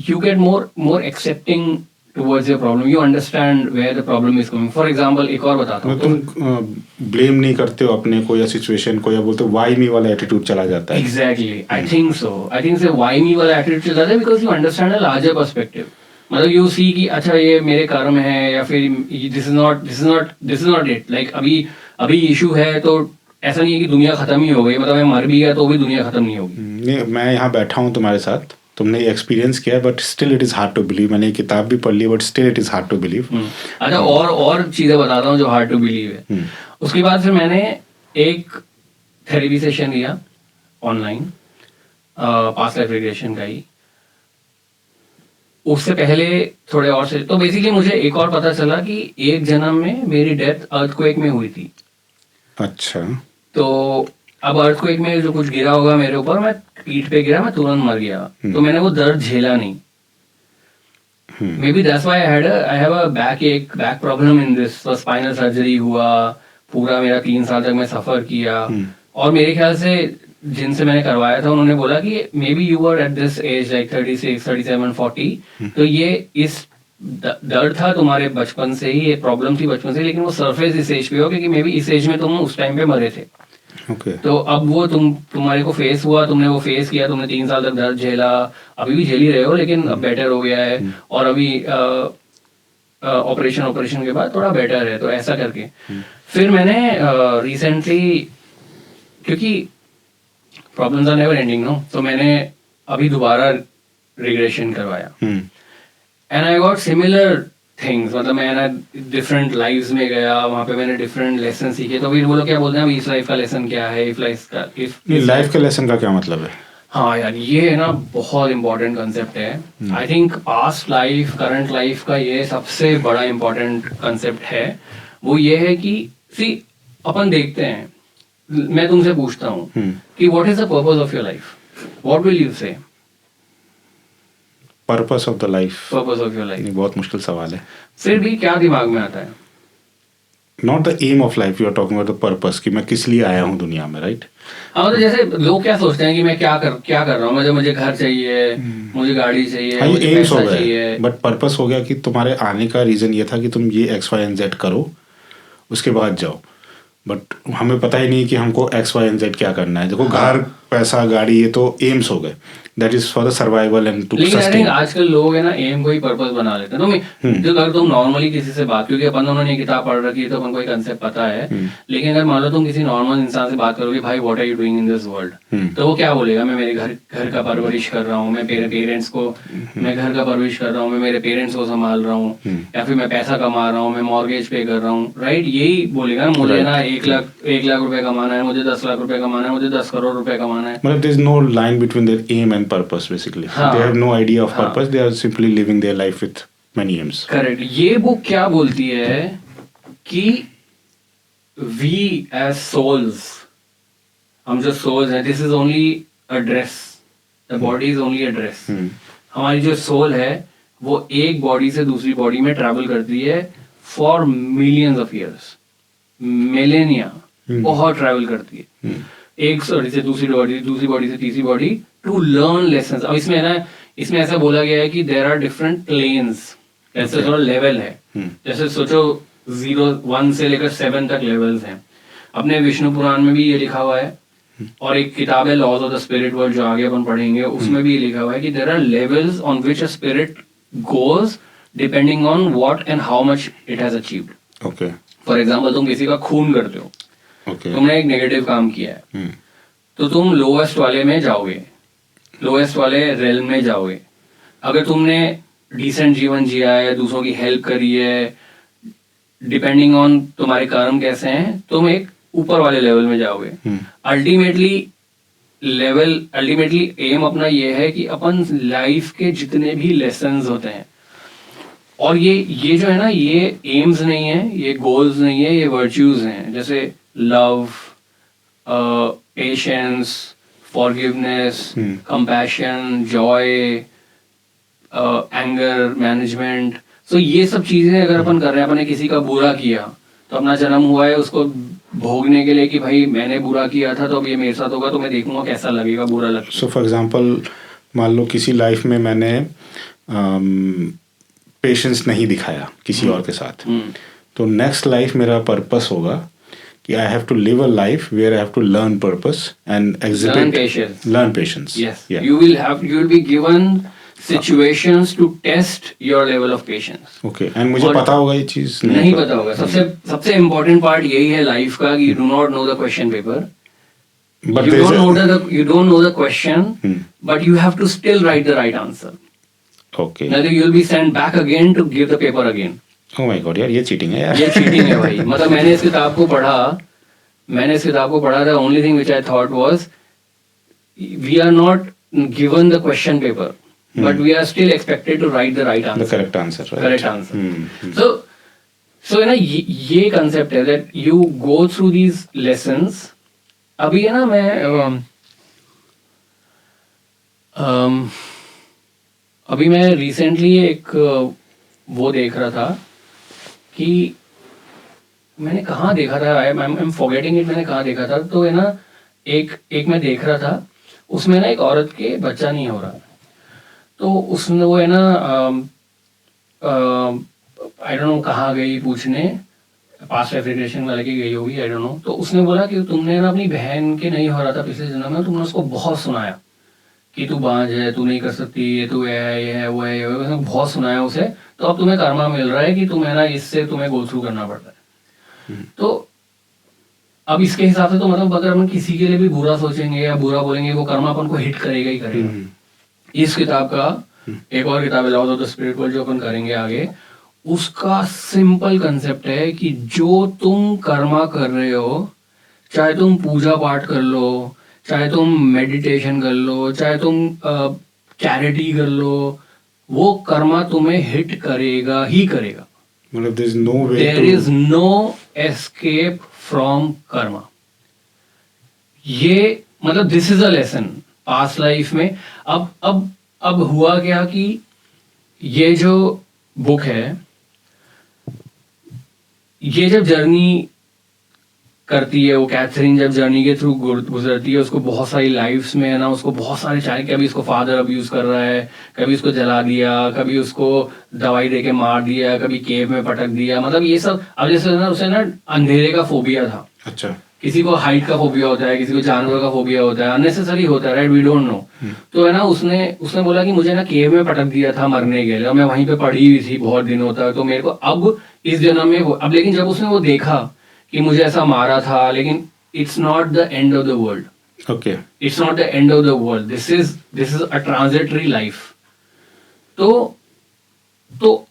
you get more accepting towards your problem. You understand where the problem is coming. For example, एक और बताता हूँ. तुम ब्लेम नहीं करते हो अपने को या सिचुएशन को, या बोलते हो वाई मी वाला एटीट्यूड चला जाता है. Exactly. I think so. I think से why me वाला एटीट्यूड चला जाता है because you understand a larger perspective. मतलब you see कि अच्छा ये मेरे कर्म है, या फिर this is not it. Like अभी इशू है तो ऐसा नहीं है कि दुनिया खत्म ही हो गई. मतलब मैं मर भी गया तो भी दुनिया खत्म नहीं होगी. नहीं, मैं यहाँ बैठा हूँ तुम्हारे साथ, तुमने ये एक्सपीरियंस किया, but still it is hard to believe. मैंने ये किताब भी पढ़ ली, but still it is hard to believe. अच्छा, और चीजें बताता हूँ जो हार्ड टू बिलीव है. उसके बाद फिर मैंने एक थेरेपी सेशन लिया ऑनलाइन, पास्ट लाइफ रिग्रेशन का ही. उससे पहले थोड़े और से तो बेसिकली मुझे एक और पता चला कि एक जन्म में मेरी डेथ अर्थक्वेक में हुई थी. अच्छा. तो अब अर्थक्वेक में जो कुछ गिरा होगा मेरे ऊपर, मैं पीठ पे गिरा, मैं तुरंत मर गया. तो मैंने वो दर्द झेला नहीं. May be that's why I have a back problem in this. Spinal surgery हुआ, पूरा मेरा 3 साल तक मैं सफर किया. और मेरे ख्याल से जिनसे मैंने करवाया था उन्होंने बोला कि maybe you were at this age like 36, 37, 40. तो ये इस दर्द था तुम्हारे बचपन से ही, ये प्रॉब्लम थी बचपन से, लेकिन वो सरफेस इस एज पे हो, क्योंकि मे बी इस एज में तुम उस टाइम पे मरे थे. Okay. तो अब वो तुम्हारे को फेस हुआ, तुमने वो फेस किया, तुमने 3 साल तक दर्द झेला, अभी भी झेल ही रहे हो, लेकिन अब बेटर हो गया है. और अभी ऑपरेशन के बाद थोड़ा बेटर है. तो ऐसा करके फिर मैंने रिसेंटली, क्योंकि problems are never ending no, तो मैंने अभी दोबारा रिग्रेशन करवाया. And I got similar things. मतलब मैं डिफरेंट लाइव्स में गया, वहाँ पे मैंने डिफरेंट लेसन सीखे. तो फिर वो लोग क्या बोलते हैं, इस लाइफ का लेसन क्या है, इफ लाइफ के लेसन का क्या मतलब है? हाँ यार, ये है ना बहुत इंपॉर्टेंट कंसेप्ट है. I think past life, current life का ये सबसे बड़ा इंपॉर्टेंट कंसेप्ट है. वो ये है कि सी अपन देखते हैं, मैं तुमसे पूछता हूँ कि what is the purpose of your life, what will you say? Purpose of the life. Purpose of your life बहुत मुश्किल सवाल है. फिर भी क्या दिमाग में आता है? Not the aim of life, you are talking about the purpose, कि मैं किस लिए आया हूँ दुनिया में, राइट? हाँ, तो जैसे लोग क्या सोचते हैं कि मैं क्या कर रहा हूँ, मुझे घर चाहिए, मुझे गाड़ी चाहिए, मुझे पैसा चाहिए. बट पर्पस हो गया कि तुम्हारे आने का रीजन ये था कि तुम ये XYZ करो, उसके बाद जाओ. बट हमें पता ही नहीं कि हमको XYZ क्या करना है. देखो, घर, पैसा, गाड़ी, ये तो एम्स हो गए. That is for the survival and to sustain. आजकल लोग है ना एम को ही पर्पस बना लेते हैं. तो जो अगर तुम नॉर्मली किसी से बात, क्योंकि अपन दोनों ने किताब पढ़ रखी है तो अपन को एक कंसेप्ट पता है. लेकिन अगर मान लो तुम किसी नॉर्मल इंसान से बात करोगे, भाई what are you doing in this world, तो वो क्या बोलेगा? मैं मेरे घर का परवरिश कर रहा हूँ, मैं मेरे पेरेंट्स को, मैं घर का परवरिश कर रहा हूँ, मैं मेरे पेरेंट्स को संभाल रहा हूँ, या फिर मैं पैसा कमा रहा हूँ, मैं मॉर्गेज पे कर रहा हूँ, राइट? यही बोलेगा. मुझे ना 1 लाख रुपए कमाना है, मुझे 10 लाख रुपए कमाना है, मुझे 10 करोड़ रुपए कमाना है. मतलब there is no line between their aim and purpose basically. They have no idea of purpose. They are simply living their life with many aims. Correct. ये बुक क्या बोलती है कि we as souls, हम जो souls हैं, this is only a dress. The body is only a dress. हमारी जो soul है वो एक बॉडी से दूसरी बॉडी में ट्रैवल करती है for millions of years, millennia, बहुत ट्रैवल करती है. एक बॉडी से दूसरी बॉडी से तीसरी बॉडी, टू लर्न लेसन्स. अब इसमें ऐसा बोला गया है कि देयर आर डिफरेंट प्लेन्स, ऐसे थोड़ा लेवल है. जैसे सोचो 1 से लेकर 7 तक लेवल्स हैं. अपने विष्णु पुराण में भी ये लिखा हुआ है, और एक किताब है laws of the spirit world जो आगे अपन पढ़ेंगे, उसमें भी ये लिखा हुआ है कि there are levels on which a spirit goes depending on what and how much it has achieved. Okay. For example, तुम किसी का खून करते हो, तुमने एक नेगेटिव काम किया है, तो तुम लोएस्ट वाले में जाओगे, लोएस्ट वाले रेल्म में जाओगे. अगर तुमने डिसेंट जीवन जिया है, दूसरों की हेल्प करी है, डिपेंडिंग ऑन तुम्हारे कर्म कैसे हैं तुम एक ऊपर वाले लेवल में जाओगे। अल्टीमेटली एम अपना ये है कि अपन लाइफ के जितने भी लेसन्स होते हैं, और ये जो है ना, ये एम्स नहीं है, ये गोल्स नहीं है, ये वर्च्यूज हैं। जैसे love, patience, forgiveness, compassion, joy, anger management. So ये सब चीजें अगर अपन कर रहे हैं, अपन ने किसी का बुरा किया तो अपना जन्म हुआ है उसको भोगने के लिए कि भाई मैंने बुरा किया था तो अब ये मेरे साथ होगा, तो मैं देखूंगा कैसा लगेगा, बुरा लगेगा। सो फॉर एग्जांपल मान लो किसी लाइफ में मैंने पेशेंस नहीं दिखाया किसी और के साथ, तो नेक्स्ट लाइफ मेरा पर्पस होगा कि I have to live a life where I have to learn purpose and exhibit learn patience. Yes, you will be given situations to test your level of patience. Okay, and मुझे पता होगा ये चीज नहीं पता होगा। सबसे important part यही है लाइफ का कि you do not know the question paper, but you don't know the question, but you have to still write the right answer. Okay. Now you'll be sent back again to give the paper again. Oh my God, यार ये cheating है यार। ये cheating है भाई। मतलब मैंने इस किताब को पढ़ा, the only thing which I thought was we are not given the question paper. But we are still expected to write the right answer. The correct answer, right? Correct answer. So है ना, ये concept है that you go through these lessons. अभी है ना मैं recently एक वो देख रहा था कि मैंने कहाँ देखा था, I'm forgetting it, मैंने कहाँ देखा था, तो है ना एक मैं देख रहा था, उसमें ना एक औरत के बच्चा नहीं हो रहा, तो उसने वो है ना आई डोंट नो कहाँ गई पूछने, पास रेफ्रिजरेशन वाले की गई होगी, आई डोंट नो। तो उसने बोला कि तुमने ना अपनी बहन के नहीं हो रहा था पिछले जन्म में, तुमने उसको बहुत सुनाया कि तू बांझ है, तू नहीं कर सकती, ये तू है वो है, उसने बहुत सुनाया उसे, तो अब तुम्हें कर्मा मिल रहा है कि तुम्हें ना इससे तुम्हें गो थ्रू करना पड़ता है। तो अब इसके हिसाब से तो मतलब अगर हम किसी के लिए भी बुरा सोचेंगे या बुरा बोलेंगे, वो कर्मा अपन को हिट करेगा ही करेगा। इस किताब का एक और किताब है लॉज ऑफ द स्पिरिचुअल जो अपन करेंगे आगे, उसका सिंपल कंसेप्ट है कि जो तुम कर्मा कर रहे हो, चाहे तुम पूजा पाठ कर लो, चाहे तुम मेडिटेशन कर लो, चाहे तुम चैरिटी कर लो, वो कर्मा तुम्हें हिट करेगा ही करेगा। मतलब there is no escape from karma. ये मतलब this is a lesson past life में। अब हुआ क्या कि ये जो बुक है, ये जब जर्नी करती है, वो कैथरीन जब जर्नी के थ्रू गुजरती है, उसको बहुत सारी लाइफ्स में है ना, उसको बहुत सारे, चाहे कभी इसको फादर अब्यूज कर रहा है, कभी उसको जला दिया, कभी उसको दवाई देके मार दिया, कभी केव में पटक दिया, मतलब ये सब। अब जैसे ना उसे ना अंधेरे का फोबिया था। अच्छा। किसी को हाइट का फोबिया होता है, किसी को जानवर का फोबिया होता है, अननेसेसरी होता है, राइट, वी डोंट नो। तो है ना उसने बोला कि मुझे ना केव में पटक दिया था मरने के लिए, और मैं वहीं पे पड़ी हुई थी बहुत दिनों तक, तो मेरे को अब इस जन्म में अब लेकिन जब उसने वो देखा कि मुझे ऐसा मारा था, लेकिन it's not the end of the world. Okay, it's not the end of the world, this is a transitory life. तो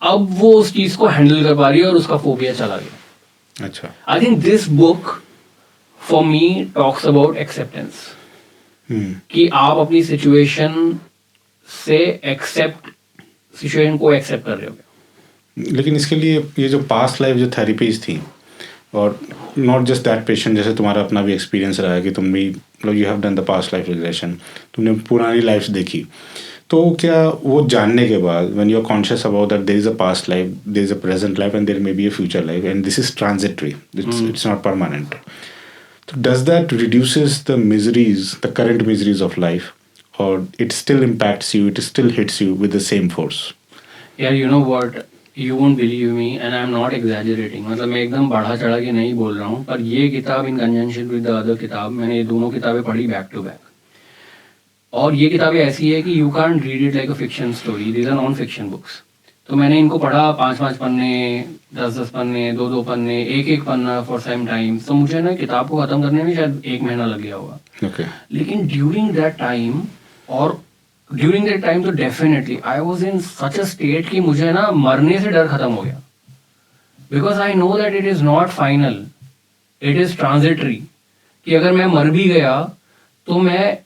अब वो उस चीज को हैंडल कर पा रही है और उसका फोबिया चला गया। अच्छा। I think this book for me talks about acceptance, कि आप अपनी सिचुएशन से सिचुएशन को एक्सेप्ट कर रहे हो। लेकिन इसके लिए ये जो पास्ट लाइफ जो थेरेपीज थी, और नॉट जस्ट दैट पेशेंट, जैसे तुम्हारा अपना भी एक्सपीरियंस रहा है कि तुम भी मतलब you have done the past life regression, तुमने पुरानी लाइफ देखी, तो क्या वो जानने के बाद when you are conscious about that there is a past life, there is a present life and there may be a future life and this is transitory, it's not permanent, so does that reduces the miseries, the current miseries of life, or it still impacts you, it still hits you with the same force? Yeah, you know what, you won't believe me and I'm not exaggerating, मतलब मैं एकदम बढ़ा चढ़ा के नहीं बोल रहा हूँ, पर ये किताब इन कंजंक्शन विद द अदर किताब, मैंने ये दोनों किताबें पढ़ी बैक टू बैक, और ये किताबें ऐसी है कि you can't read it like a fiction story, these are non fiction books. तो मैंने इनको पढ़ा 5-5 पन्ने, 10-10 पन्ने, 2-2 पन्ने, एक पन्ना फॉर सम टाइम, तो मुझे ना किताब को खत्म करने में शायद 1 महीना लग गया होगा। Okay. लेकिन ड्यूरिंग दैट टाइम और ड्यूरिंग दैट टाइम तो definitely I was in such a state कि मुझे ना मरने से डर खत्म हो गया, because I know that it is not final, it is transitory, कि अगर मैं मर भी गया तो मैं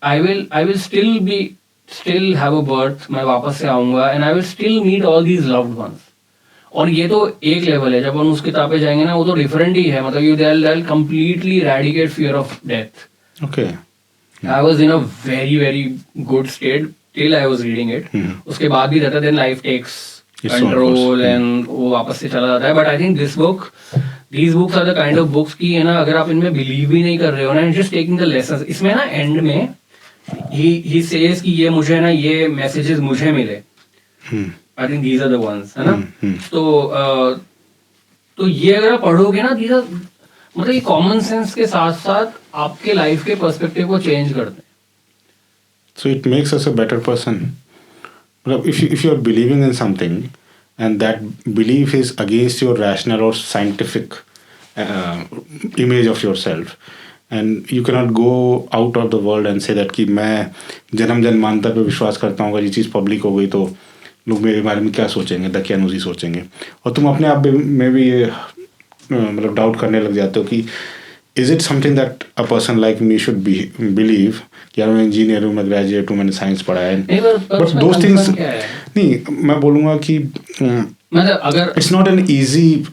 I will still have a birth, मैं वापस से आऊंगा and I will still meet all these loved ones. और ये तो एक लेवल है, जब हम उस किताब पे जाएंगे ना वो तो डिफरेंट ही है, मतलब you they completely eradicate fear of death. Okay. I was in a very very good state till I was reading it. उसके बाद भी रहता, then life takes Its own control course. and वो वापस से चला जाता है. But I think these books are the kind of books कि है ना, अगर आप इनमें believe भी नहीं कर रहे हो ना, just taking the lessons. इसमें ना end में he says कि ये मुझे ना ये messages मुझे मिले. I think these are the ones, है ना. तो ये अगर आप पढ़ोगे ना, these are मतलब ये कॉमन सेंस के साथ साथ आपके लाइफ के पर्सपेक्टिव को चेंज करते हैं. So it makes us a better person. If you are believing in something and that belief is against your rational or scientific image of yourself, and you cannot go out of the world and say that कि मैं जन्म जन्मांतर पे विश्वास करता हूँ, अगर ये चीज़ पब्लिक हो गई तो लोग मेरे बारे में क्या सोचेंगे, दकियानूसी सोचेंगे, और तुम अपने आप में भी ये मतलब डाउट करने लग जाते हो कि is it something that a person like me should believe कि यार मैं इंजीनियर हूँ, मैं ग्रेजुएट हूँ, मैंने साइंस पढ़ा है, बट दोस थिंग्स नहीं. मैं बोलूँगा कि मतलब अगर it's not an easy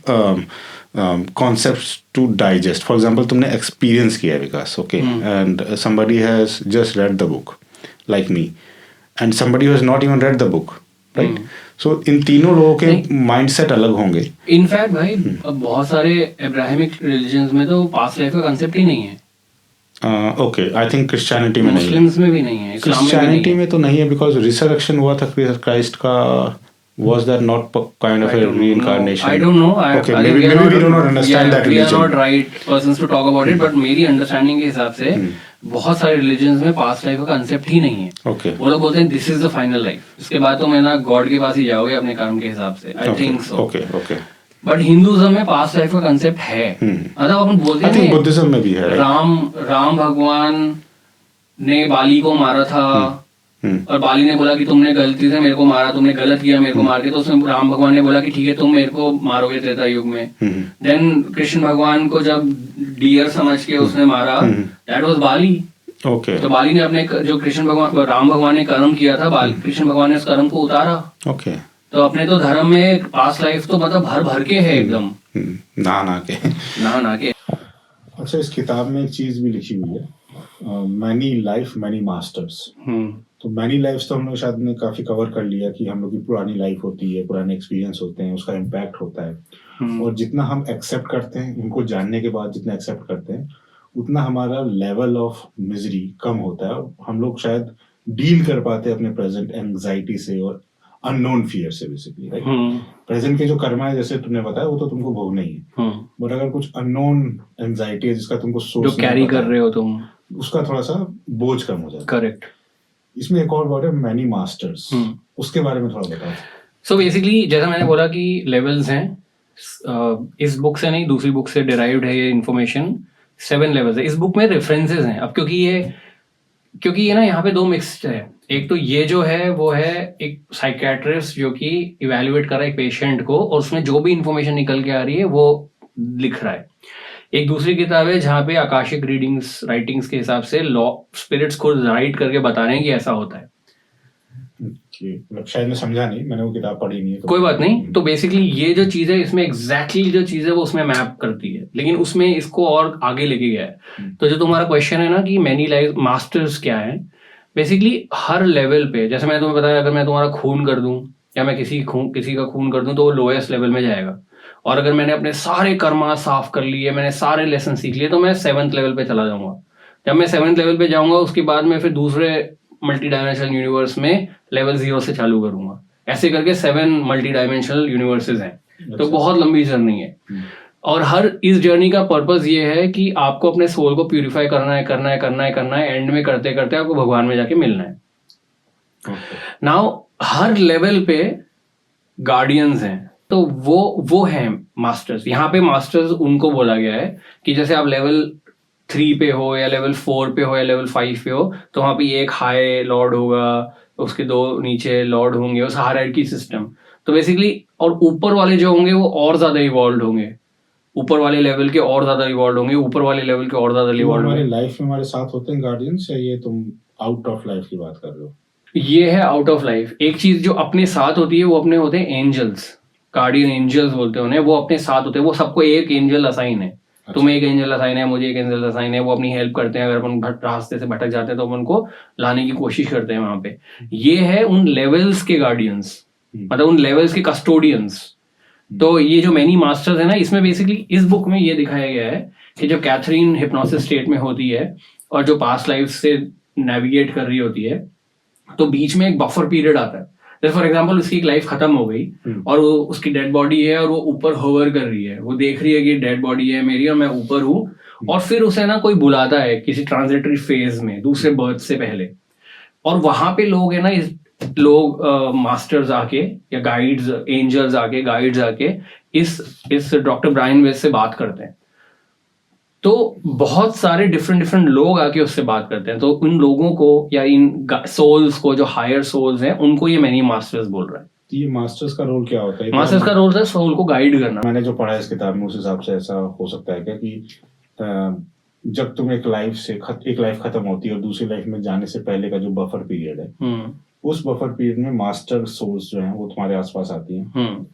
concept to digest. For example तुमने एक्सपीरियंस किया है Vikas, okay, and somebody has just read the book like me, and somebody has not even read the book, right. So इन तीनों लोगों के माइंडसेट अलग होंगे. In fact भाई बहुत सारे अब्राहमिक रिलीजन्स में तो पास्ट लाइफ का कांसेप्ट ही नहीं है. ओके, आई थिंक क्रिश्चियनिटी में नहीं है, मुस्लिम्स में भी नहीं है, इस्लाम में भी क्रिश्चियनिटी नहीं है. में तो नहीं है, बिकॉज रिसरेक्शन हुआ था क्राइस्ट का. Was that not kind of a reincarnation? I don't know. Okay, I maybe we do not understand that we are religion. not right persons to talk about it, but मेरी understanding के हिसाब से बहुत सारे religions में past life का concept ही नहीं है. Okay. वो लोग बोलते हैं this is the final life, इसके बाद तो मैं ना गॉड के पास ही जाओगे अपने कर्म के हिसाब से. I think so. Okay, okay. But Hinduism में पास्ट लाइफ का कांसेप्ट है. मतलब अपन बोलते I think हैं Buddhism में भी है. right? राम भगवान ने बाली को मारा था, और बाली ने बोला कि तुमने गलती से मेरे को मारा, तुमने गलत किया मेरे को मार के, तो उसने राम भगवान ने बोला कि ठीक है तुम मेरे को मारोगे त्रेता युग में. देन कृष्ण भगवान को जब डियर समझ के उसने मारा, दैट वाज बाली. Okay. तो बाली ने अपने जो राम भगवान ने कर्म किया था, कृष्ण भगवान ने उस कर्म को उतारा. Okay. तो अपने तो धर्म में पास्ट लाइफ तो मतलब भर भर के है एकदम, ना के. अच्छा, इस किताब में एक चीज भी लिखी हुई है, मैनी लाइफ मैनी मास्टर्स. तो मैनी लाइफ्स तो हम लोग शायद ने काफी कवर कर लिया कि हम लोग की पुरानी लाइफ होती है, पुराने एक्सपीरियंस होते हैं, उसका इम्पैक्ट होता है, और जितना हम एक्सेप्ट करते हैं, उनको जानने के बाद जितना एक्सेप्ट करते हैं, उतना हमारा लेवल ऑफ मिजरी कम होता है. हम लोग शायद डील कर पाते हैं अपने प्रेजेंट एंग्जाइटी से और अननोन फियर से, बेसिकली, राइट. प्रेजेंट के जो कर्म है, जैसे तुमने बताया, वो तो तुमको भोगना ही है, बट अगर कुछ अननोन एंग्जाइटी है जिसका तुमको सोर्स जो कैरी कर रहे हो तुम, उसका थोड़ा सा बोझ कम हो जाता है. करेक्ट. इसमें एक और वर्ड है मैनी मास्टर्स, उसके बारे में थोड़ा बताओ. सो बेसिकली जैसा मैंने बोला कि लेवल्स हैं, इस बुक से नहीं दूसरी बुक से डिराइव्ड है ये इन्फॉर्मेशन. 7 लेवल्स है. इस बुक में रेफरेंसेस हैं. अब क्योंकि ये ना यहाँ पे 2 मिक्स्ड है. एक तो ये जो है वो है एक साइकियाट्रिस्ट जो कि इवेल्युएट कर रहा है एक पेशेंट को, और उसमें जो भी इंफॉर्मेशन निकल के आ रही है वो लिख रहा है. एक दूसरी किताब है जहाँ पे आकाशिक राइटिंग्स के हिसाब से स्पिरिट्स को राइट करके बता रहे हैं कि ऐसा होता है. शायद मैं समझा नहीं, मैंने वो किताब पढ़ी नहीं है, तो कोई बात नहीं. तो बेसिकली ये जो चीज है इसमें एग्जैक्टली जो चीज है वो उसमें मैप करती है, लेकिन उसमें इसको और आगे लेके गया है. तो जो तुम्हारा क्वेश्चन है ना कि मैनी लाइफ मास्टर्स क्या है, बेसिकली हर लेवल पे, जैसे मैंने तुम्हें बताया, अगर मैं तुम्हारा खून कर दूं या मैं किसी का खून कर दूं तो वो लोएस्ट लेवल में जाएगा. और अगर मैंने अपने सारे कर्मा साफ कर लिए, मैंने सारे लेसन सीख लिए, तो मैं 7th लेवल पे चला जाऊंगा. जब मैं 7th लेवल पे जाऊंगा उसके बाद मैं फिर दूसरे मल्टी डायमेंशनल यूनिवर्स में लेवल 0 से चालू करूंगा. ऐसे करके 7 मल्टी डायमेंशनल यूनिवर्सेस हैं. तो बहुत लंबी जर्नी है. और हर इस जर्नी का पर्पस ये है कि आपको अपने सोल को प्यूरिफाई करना है. एंड में करते करते आपको भगवान में जाके मिलना है. नाउ हर लेवल पे गार्डियंस हैं, तो वो है मास्टर्स. यहाँ पे मास्टर्स उनको बोला गया है कि जैसे आप लेवल 3 पे हो या लेवल 4 पे हो या लेवल 5 पे हो, तो वहाँ पे एक हाई लॉर्ड होगा, उसके 2 नीचे लॉर्ड होंगे, उस हायरार्की सिस्टम। तो बेसिकली और ऊपर वाले जो होंगे वो और ज्यादा इवॉल्व होंगे, ऊपर वाले लेवल के और ज्यादा इवॉल्व होंगे, ऊपर वाले लेवल के और ज्यादा इवॉल्व हमारे होंगे। लाइफ में हमारे साथ होते हैं गार्डियंस, या ये तुम आउट ऑफ लाइफ की बात कर रहे हो? ये है आउट ऑफ लाइफ। एक चीज जो अपने साथ होती है वो अपने होते हैं एंजल्स, गार्डियन एंजल्स बोलते हैं उन्हें। वो अपने साथ होते हैं, वो सबको एक एंजल असाइन है। तुम्हें एक एंजल असाइन है, मुझे एक एंजल असाइन है। वो अपनी हेल्प करते हैं, अगर अपन रास्ते से भटक जाते हैं तो अपन उनको लाने की कोशिश करते हैं वहां पे। ये है उन लेवल्स के गार्डियंस, मतलब उन लेवल्स के कस्टोडियंस। तो ये जो मैनी मास्टर्स है ना, इसमें बेसिकली इस बुक में ये दिखाया गया है कि जब कैथरीन हिप्नोसिस स्टेट में होती है और जो पास्ट लाइफ से नेविगेट कर रही होती है, तो बीच में एक बफर पीरियड आता है। जैसे फॉर एग्जांपल उसकी एक लाइफ खत्म हो गई और वो उसकी डेड बॉडी है और वो ऊपर होवर कर रही है, वो देख रही है कि डेड बॉडी है मेरी और मैं ऊपर हूँ। और फिर उसे ना कोई बुलाता है किसी ट्रांजिटरी फेज में, दूसरे बर्थ से पहले, और वहां पे लोग है ना, लोग मास्टर्स आके या गाइड्स, एंजल्स आके, गाइड्स आके इस डॉक्टर ब्रायन वेस से बात करते हैं। तो बहुत सारे डिफरेंट लोग आके उससे बात करते हैं। तो उन लोगों को या इन सोल्स को, जो हायर सोल्स हैं, उनको ये मैनी मास्टर्स बोल रहा है। ये मास्टर्स का रोल क्या होता है? मास्टर्स का रोल है सोल को गाइड करना। मैंने जो पढ़ा है इस किताब में, उस हिसाब से ऐसा हो सकता है क्या कि जब तुम एक लाइफ खत्म होती है और दूसरी लाइफ में जाने से पहले का जो बफर पीरियड है, उस बफर पीरियड में मास्टर सोल्स जो हैं वो तुम्हारे आसपास आती हैं,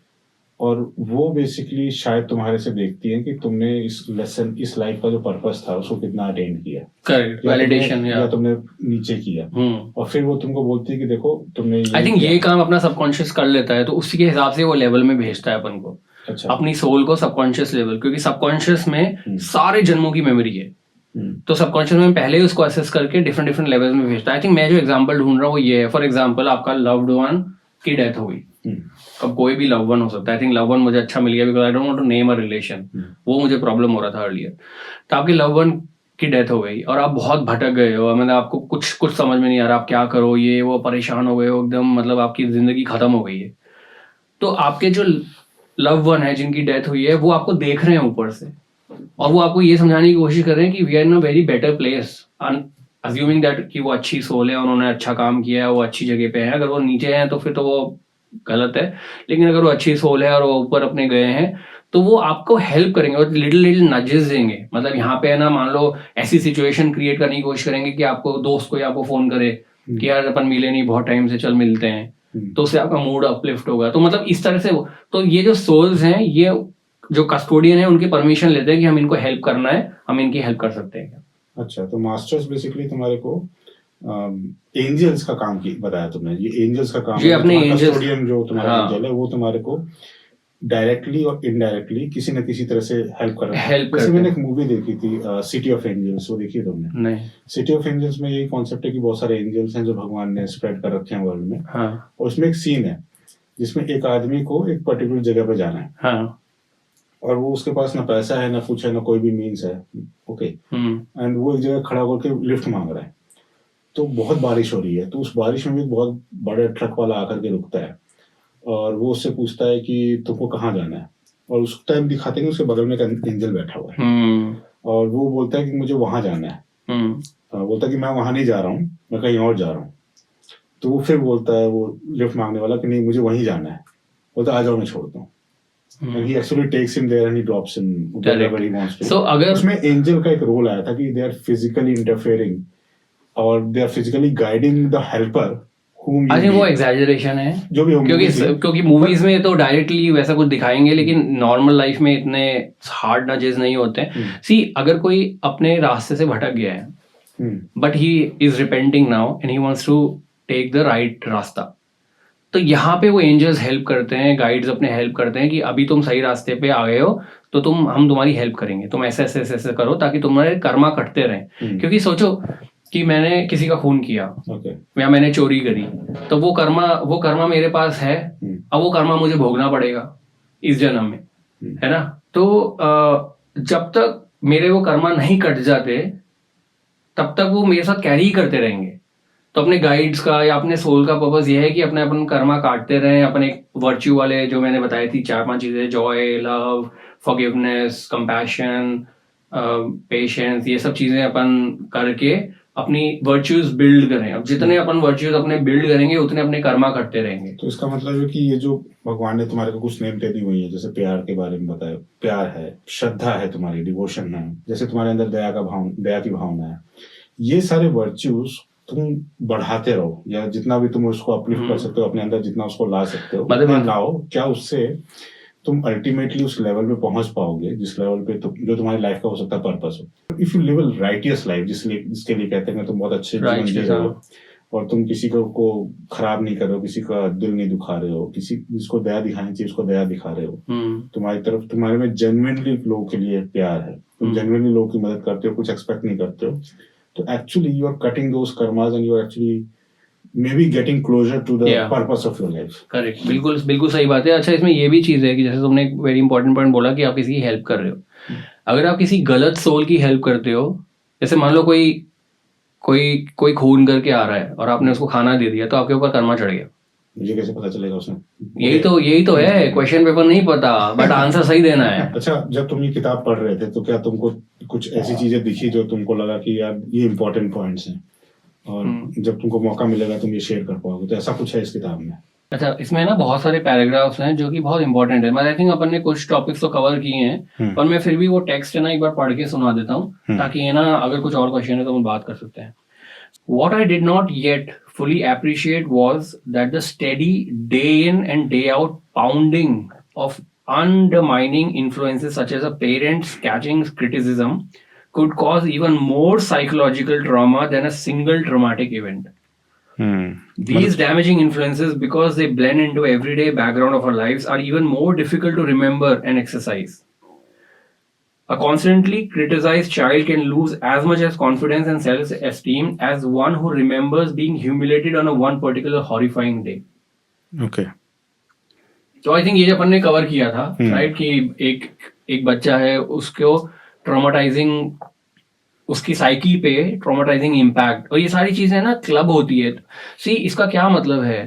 और वो बेसिकली शायद तुम्हारे से देखती हैं कि तुमने इस लाइफ का जो पर्पस था उसको कितना अटेन किया, करेक्ट, वैलिडेशन, या तुमने नीचे किया। और फिर वो तुमको बोलती है कि देखो तुमने आई थिंक ये काम अपना सबकॉन्शियस कर लेता है, तो उसी के हिसाब से वो लेवल में भेजता है अपन को। अच्छा। अपनी सोल को सबकॉन्शियस लेवल, क्योंकि सबकॉन्शियस में सारे जन्मों की मेमोरी है, तो सबकॉन्शियस में पहले ही उसको असेस करके डिफरेंट लेवल्स में भेजता है। आई थिंक मैं जो एग्जांपल ढूंढ रहा हूँ वो ये है। फॉर एग्जांपल आपका लव्ड वन की डेथ हो गई, अब कोई भी लव वन हो सकता है। आई थिंक लव वन मुझे अच्छा मिल गया, because I don't want to name a relation, वो मुझे प्रॉब्लम हो रहा था अर्लियर। तो आपकी लव वन की डेथ हो गई और आप बहुत भटक गए हो, मतलब आपको कुछ समझ में नहीं आ रहा आप क्या करो, ये वो, परेशान हो गए हो एकदम, मतलब आपकी जिंदगी खत्म हो गई है। तो आपके जो लव वन है जिनकी डेथ हुई है, वो आपको देख रहे हैं ऊपर से, और वो आपको ये समझाने की कोशिश कर रहे हैं कि we are in a very better place, assuming that कि वो अच्छी सोल है, उन्होंने अच्छा काम किया है, वो अच्छी जगह पे है। अगर वो नीचे हैं तो फिर तो वो गलत है, लेकिन अगर वो अच्छी सोल है और वो ऊपर अपने गए हैं, तो वो आपको हेल्प करेंगे और लिटिल नजेस देंगे। मतलब यहाँ पे है ना, मान लो ऐसी सिचुएशन क्रिएट करने की कोशिश करेंगे कि आपको दोस्त को या आपको फोन करे कि यार अपन मिले नहीं बहुत टाइम से, चल मिलते हैं, तो उससे आपका मूड अपलिफ्ट होगा। तो मतलब इस तरह से तो ये जो सोल्स हैं, ये जो कस्टोडियन है, उनकी परमिशन लेते हैं कि हम इनको हेल्प करना है, हम इनकी हेल्प कर सकते हैं। अच्छा, तो मास्टर्स बेसिकली तुम्हारे को एंजल्स का काम की बताया तुमने। ये एंजल्स का काम है, अपने कस्टोडियन जो तुम्हारा एंजल है वो तुम्हारे को डायरेक्टली और इनडायरेक्टली किसी न किसी तरह से हेल्प कर रहा है। जैसे मैंने एक मूवी देखी थी सिटी ऑफ एंजल्स, वो देखी तुमने? नहीं। सिटी ऑफ एंजल्स में यही कॉन्सेप्ट है कि बहुत सारे एंजल्स हैं जो भगवान ने स्प्रेड कर रखे हैं वर्ल्ड में। हाँ। और उसमें एक सीन है जिसमें एक आदमी को एक पर्टिकुलर जगह पे जाना है। हाँ। और वो उसके पास ना पैसा है, ना कुछ है, ना कोई भी मीन्स है। ओके। एंड वो एक जगह खड़ा होकर लिफ्ट मांग रहा है। तो बहुत बारिश हो रही है, तो उस बारिश में भी एक बहुत बड़ा ट्रक वाला आकर के रुकता है और वो उससे पूछता है कि तुमको कहाँ जाना है, और उस टाइम दिखाते हैं कि उसके बगल में एक एंजल बैठा हुआ है और वो बोलता है कि मुझे वहां जाना है। बोलता है कि मैं वहां नहीं जा रहा हूँ, मैं कहीं और जा रहा हूँ। तो वो फिर बोलता है वो लिफ्ट मांगने वाला कि नहीं मुझे वहीं जाना है। बोलता आ जाओ मैं छोड़ता हूँ। And he actually takes him there and he drops him wherever he wants to. So अगर उसमें एंजल का एक रोल आया था कि they are physically interfering और they are physically guiding the helper whom you need. वो एग्जैजरेशन है जो भी हो, क्योंकि मूवीज में तो डायरेक्टली वैसा कुछ दिखाएंगे, लेकिन नॉर्मल लाइफ में इतने हार्ड नजेस नहीं होते। सी अगर कोई अपने रास्ते से भटक गया है but he is repenting now and he wants to take the right रास्ता, तो यहाँ पे वो एंजल्स हेल्प करते हैं, गाइड्स अपने हेल्प करते हैं कि अभी तुम सही रास्ते पे आ गए हो, तो हम तुम्हारी हेल्प करेंगे, तुम ऐसे ऐसे ऐसे करो ताकि तुम्हारे कर्मा कटते रहें। क्योंकि सोचो कि मैंने किसी का खून किया या मैंने चोरी करी, तो वो कर्मा मेरे पास है, अब वो कर्मा मुझे भोगना पड़ेगा इस जन्म में, है ना। तो जब तक मेरे वो कर्मा नहीं कट जाते तब तक वो मेरे साथ कैरी करते रहेंगे। तो अपने गाइड्स का या अपने सोल का पर्पस ये है कि अपने अपन कर्मा काटते रहें, अपने वर्च्यू वाले जो मैंने बताई थी 4-5 चीजें, Joy, love, forgiveness, compassion, patience, ये सब चीजें अपन करके अपनी वर्च्यूज बिल्ड करें। अब जितने अपन वर्च्यूज अपने बिल्ड करेंगे उतने अपने कर्मा करते रहेंगे। तो इसका मतलब है कि ये जो भगवान ने तुम्हारे को कुछ नेम दे दी हुई है, जैसे प्यार के बारे में बताया, प्यार है, श्रद्धा है, तुम्हारी डिवोशन है, जैसे तुम्हारे अंदर दया की भावना है, ये सारे वर्च्यूज तुम बढ़ाते रहो, या जितना भी तुम उसको अपलिफ्ट कर सकते हो अपने अंदर, जितना उसको ला सकते हो मतलब लाओ। क्या उससे तुम अल्टीमेटली उस लेवल पे पहुंच पाओगे जिस लेवल पे जो तुम्हारी लाइफ का हो सकता है पर्पस हो। If you live a righteous life, जिसके लिए कहते हैं तुम बहुत अच्छे जीवन जी रहे हो और तुम किसी को खराब नहीं कर रहे हो, किसी का दिल नहीं दुखा रहे हो, किसी जिसको दया दिखानी चाहिए उसको दया दिखा रहे हो, तुम्हारी तरफ तुम्हारे में जेन्युइनली लोगों के लिए प्यार है, तुम जेन्युइनली लोगों की मदद करते हो, कुछ एक्सपेक्ट नहीं करते हो, तो actually you are cutting those karmas and you are actually maybe getting closer to the purpose of your life. Correct, बिल्कुल सही बात है। अच्छा, इसमें ये भी चीज है कि जैसे तुमने एक वेरी इंपॉर्टेंट पॉइंट बोला कि आप किसी की हेल्प कर रहे हो। अगर आप किसी गलत सोल की हेल्प करते हो, जैसे मान लो कोई खून करके आ रहा है और आपने उसको खाना दे दिया, तो आपके ऊपर कर्मा चढ़ गया। मुझे कैसे पता चलेगा उसने? यही तो है, क्वेश्चन पेपर नहीं पता बट आंसर सही देना है। अच्छा, जब तुम ये किताब पढ़ रहे थे तो क्या तुमको कुछ ऐसी चीजें दिखी जो तुमको लगा कि यार ये इंपॉर्टेंट पॉइंट्स हैं और जब तुमको मौका मिलेगा तुम ये शेयर कर पाओगे, तो ऐसा कुछ है इस किताब में? अच्छा, इसमें ना बहुत सारे पैराग्राफ्स हैं जो कि बहुत इंपॉर्टेंट है। आई थिंक अपन ने कुछ टॉपिक्स तो कवर किए हैं, पर मैं फिर भी वो टेक्स्ट है ना एक बार पढ़ के सुना देता हूँ, ताकि ये ना अगर कुछ और क्वेश्चन है तो हम बात कर सकते हैं। What I did not yet fully appreciate was that the steady day in and day out pounding of undermining influences such as a parent's catching criticism could cause even more psychological trauma than a single traumatic event. These damaging influences, because they blend into everyday background of our lives, are even more difficult to remember and exercise. A constantly criticized child can lose as much as confidence and self-esteem as one who remembers being humiliated on a one particular horrifying day. Okay. तो I think ये जो अपन ने cover किया था, right, कि एक बच्चा है, उसको ट्रॉमेटाइजिंग, उसकी साइकी पे ट्रॉमेटाइजिंग इम्पैक्ट, और ये सारी चीजें ना क्लब होती है। सी, इसका क्या मतलब है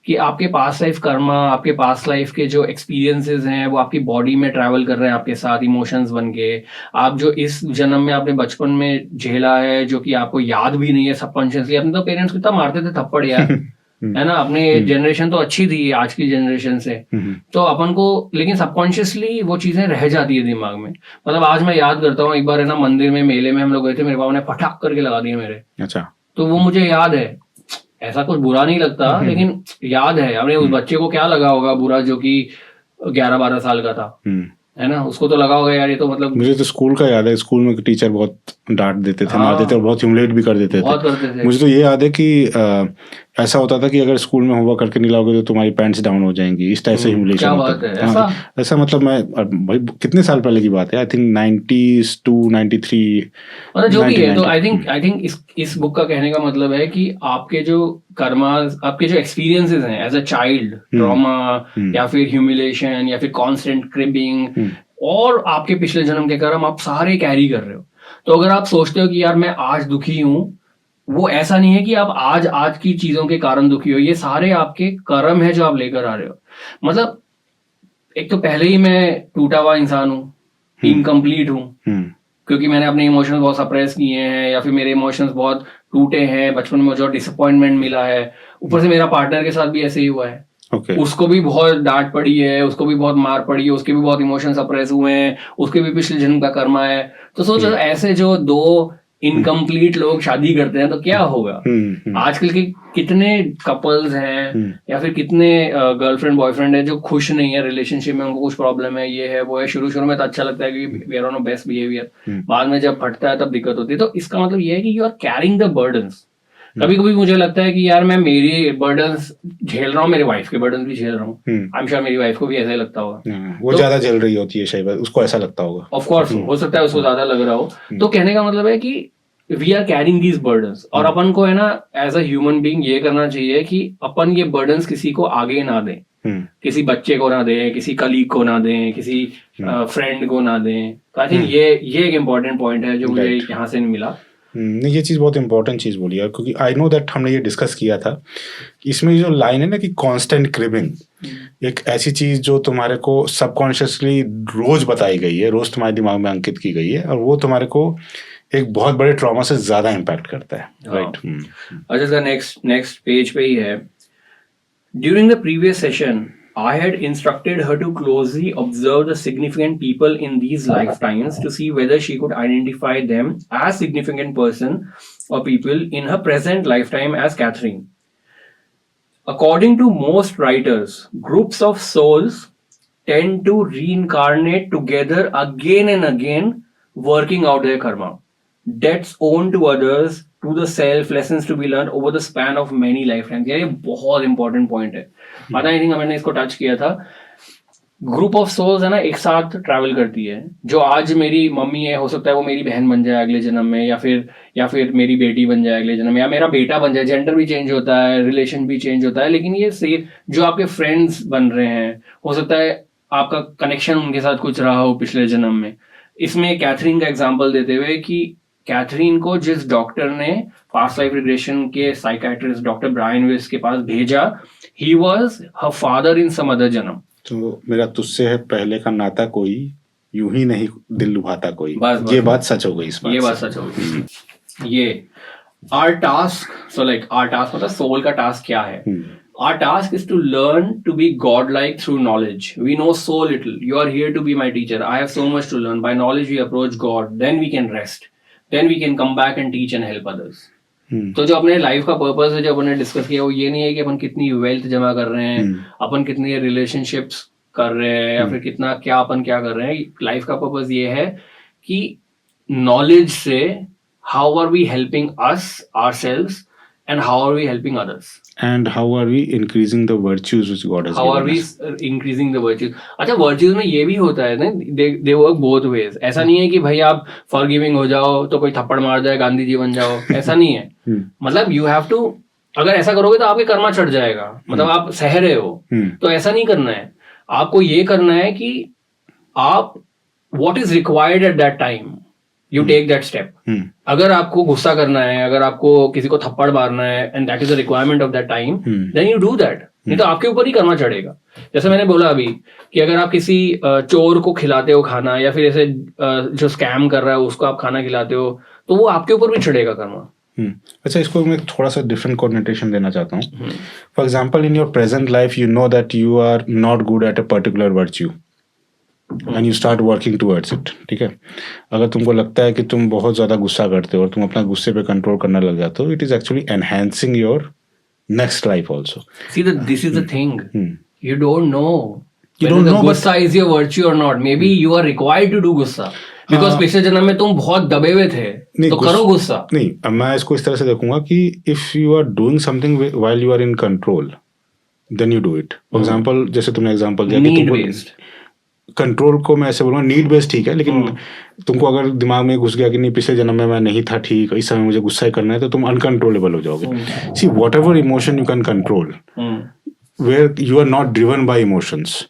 कि आपके पास्ट लाइफ कर्मा, आपके पास्ट लाइफ के जो एक्सपीरियंसेस हैं वो आपकी बॉडी में ट्रैवल कर रहे हैं आपके साथ, इमोशंस बन के। आप जो इस जन्म में आपने बचपन में झेला है, जो कि आपको याद भी नहीं है सबकॉन्शियसली। अपने तो पेरेंट्स कितना मारते थे थप्पड़ यार, है ना। अपने जनरेशन तो अच्छी थी आज की जनरेशन से, तो अपन को, लेकिन सबकॉन्शियसली वो चीजें रह जाती है दिमाग में। मतलब आज मैं याद करता हूँ, एक बार है ना मंदिर में मेले में हम लोग गए थे, मेरे पापा ने फटाक करके लगा दिया मेरे। अच्छा। तो वो मुझे याद है, ऐसा कुछ बुरा नहीं लगता, लेकिन याद है। हमने उस बच्चे को क्या लगा होगा बुरा, जो कि 11-12 साल का था, है ना, उसको तो लगा होगा यार ये तो मतलब। मुझे तो स्कूल का याद है, स्कूल में टीचर बहुत डांट देते थे, मार देते थे और बहुत ह्यूमिलेट भी कर देते थे। मुझे तो ये याद है कि ऐसा होता था कि अगर स्कूल में होमवर्क करके नहीं लाओगे तो तुम्हारी पैंट्स डाउन हो जाएंगी, इस टाइप से ह्यूमिलेशन होता है। ऐसा मतलब मैं भाई कितने साल पहले की बात है, आई थिंक 92, 93, मतलब जो भी है। तो आई थिंक इस बुक का कहने का मतलब है कि आपके जो कर्मास, आपके जो एक्सपीरियंसेस हैं एज अ चाइल्ड, ट्रॉमा या फिर ह्यूमिलेशन या फिर कॉन्स्टेंट क्रिबिंग, और आपके पिछले जन्म के कर्म आप सारे कैरी कर रहे हो। तो अगर आप सोचते हो कि यार मैं आज दुखी हूं, वो ऐसा नहीं है कि आप आज की चीजों के कारण दुखी हो, ये सारे आपके कर्म है जो आप लेकर आ रहे हो। मतलब एक तो पहले ही मैं टूटा हुआ इंसान हूँ, इनकम्प्लीट हूँ, क्योंकि मैंने अपने इमोशंस बहुत सप्रेस किए हैं, या फिर मेरे इमोशंस बहुत टूटे हैं, बचपन में मुझे डिसअपॉइंटमेंट मिला है। ऊपर से मेरा पार्टनर के साथ भी ऐसे ही हुआ है। उसको भी बहुत डांट पड़ी है, उसको भी बहुत मार पड़ी है, उसके भी बहुत इमोशन सप्रेस हुए हैं, उसके भी पिछले जन्म का कर्मा है। तो सोचो ऐसे जो दो इनकम्प्लीट लोग शादी करते हैं तो क्या होगा। आजकल के कितने कपल्स हैं या फिर कितने गर्लफ्रेंड बॉयफ्रेंड है जो खुश नहीं है रिलेशनशिप में, उनको कुछ प्रॉब्लम है, ये है वो है। शुरू में तो अच्छा लगता है कि we are on best behaviour, बाद में जब फटता है तब दिक्कत होती है। तो इसका मतलब ये है कि you are carrying the burdens. कभी कभी मुझे लगता है कि यार मैं मेरी बर्डन्स झेल रहा हूँ, मेरे वाइफ के बर्डन्स भी झेल रहा हूँ। आई एम श्योर मेरी वाइफ को भी ऐसा ही लगता होगा। वो ज्यादा झेल रही होती है शायद, उसको ऐसा लगता होगा। ऑफ कोर्स हो सकता है उसको ज्यादा लग रहा हो। तो कहने का मतलब है कि we are carrying these burdens, और अपन को है ना एज अ ह्यूमन बीइंग ये करना चाहिए कि अपन ये बर्डन्स किसी को आगे ना दें, किसी बच्चे को ना दें, किसी कलीग को ना दें, किसी फ्रेंड को ना दें। तो आई थिंक ये एक इम्पोर्टेंट पॉइंट है जो मुझे यहाँ से मिला। नहीं, ये चीज़ बहुत इंपॉर्टेंट चीज़ बोली है, क्योंकि आई नो दैट हमने ये डिस्कस किया था। इसमें जो लाइन है ना कि कांस्टेंट क्रिबिंग, एक ऐसी चीज जो तुम्हारे को सबकॉन्शियसली रोज बताई गई है, रोज तुम्हारे दिमाग में अंकित की गई है, और वो तुम्हारे को एक बहुत बड़े ट्रॉमा से ज्यादा इम्पैक्ट करता है, राइट? अच्छा, इसका नेक्स्ट पेज पे ही है. During the previous session, I had instructed her to closely observe the significant people in these lifetimes to see whether she could identify them as significant person or people in her present lifetime as Catherine. According to most writers, groups of souls tend to reincarnate together again and again, working out their karma. Debts owed to others, to the self, lessons to be learned over the span of many lifetimes. ये बहुत important point है. पता नहीं मैंने इसको touch किया था. Group of souls है ना, एक साथ ट्रैवल करती है. जो आज मेरी मम्मी है, हो सकता है वो मेरी बहन बन जाए अगले जन्म में, या फिर मेरी बेटी बन जाए अगले जन्म में, या मेरा बेटा बन जाए. जेंडर भी चेंज होता है, रिलेशन भी चेंज होता है, लेकिन ये जो आपके फ्रेंड्स बन रहे हैं, हो सकता है आपका कनेक्शन उनके साथ कुछ रहा हो पिछले जन्म में. इसमें कैथरीन का एग्जाम्पल देते हुए कि कैथरीन को जिस डॉक्टर ने पास्ट लाइफ रिग्रेशन के साइकाट्रिस्ट डॉक्टर ब्रायन विस के पास भेजा, he was her father in some other janam. तो मेरा तुझसे है पहले का नाता कोई, यूं ही नहीं दिल लुभाता कोई. ये बात सच हो गई. इस बात ये बात सच हो गई. ये our task, so like our task मतलब सोल का टास्क क्या है? Our task is to learn to be godlike through knowledge. We know so little. You are here to be my teacher. I have so much to learn. By knowledge we approach God. Then we can rest. Then we can come back and teach and help others. तो जो अपने life का purpose है, जो अपन ने discuss किया, वो ये नहीं है कि अपन कितनी वेल्थ जमा कर रहे हैं, अपन कितनी रिलेशनशिप्स कर रहे हैं, या फिर कितना अपन क्या कर रहे हैं. लाइफ का पर्पस ये है कि नॉलेज से how are we helping us ourselves and how are we helping others, and how are we increasing the virtues which God has given us. How are we increasing the virtues? अच्छा, virtues में ये भी होता है ना, they work both ways. ऐसा नहीं है कि भाई आप forgiving हो जाओ तो कोई थप्पड़ मार जाए गांधी जी बन जाओ, ऐसा नहीं है. मतलब you have to, अगर ऐसा करोगे तो आपके कर्मा चढ़ जाएगा, मतलब आप सह रहे हो. तो ऐसा नहीं करना है. आपको ये करना है कि आप what is required at that time, you take that step. अगर आपको गुस्सा करना है, अगर आपको किसी को थप्पड़ मारना है, and that is the requirement of that time, then you do that. नहीं तो आपके ऊपर ही कर्मा चढ़ेगा. जैसे मैंने बोला अभी कि अगर आप किसी चोर को खिलाते हो खाना, या फिर ऐसे जो स्कैम कर रहा है उसको आप खाना खिलाते हो, तो वो आपके ऊपर भी चढ़ेगा कर्मा. अच्छा, इसको मैं थोड़ा सा डिफरेंट कॉर्नेटेशन देना चाहता हूँ. For example, in your present life you know that you are not good at a particular virtue and you start working towards it. ठीक है, अगर तुमको लगता है कि तुम बहुत ज़्यादा गुस्सा करते हो और तुम अपना गुस्से पे कंट्रोल करने लग जाते हो, it is actually enhancing your next life also. See, this is the thing. You don't know whether the gussa is your virtue or not. Maybe you are required to do gussa because पिछले जन्म में तुम बहुत दबे हुए थे, तो करो गुस्सा. नहीं, मैं इसको इस तरह से देखूंगा कि if you are doing something while you are in control, then you do it. For example, जैसे तुमने एग्जांपल दिया कि need-based कंट्रोल को मैं ऐसे बोलूँगा, नीड बेस्ड ठीक है, लेकिन तुमको अगर दिमाग में घुस गया कि नहीं पिछले जन्म में मैं नहीं था ठीक, इस समय मुझे गुस्सा करना है, तो तुम अनकंट्रोलेबल हो जाओगे. See, whatever emotion you can control, where you are not driven by emotions,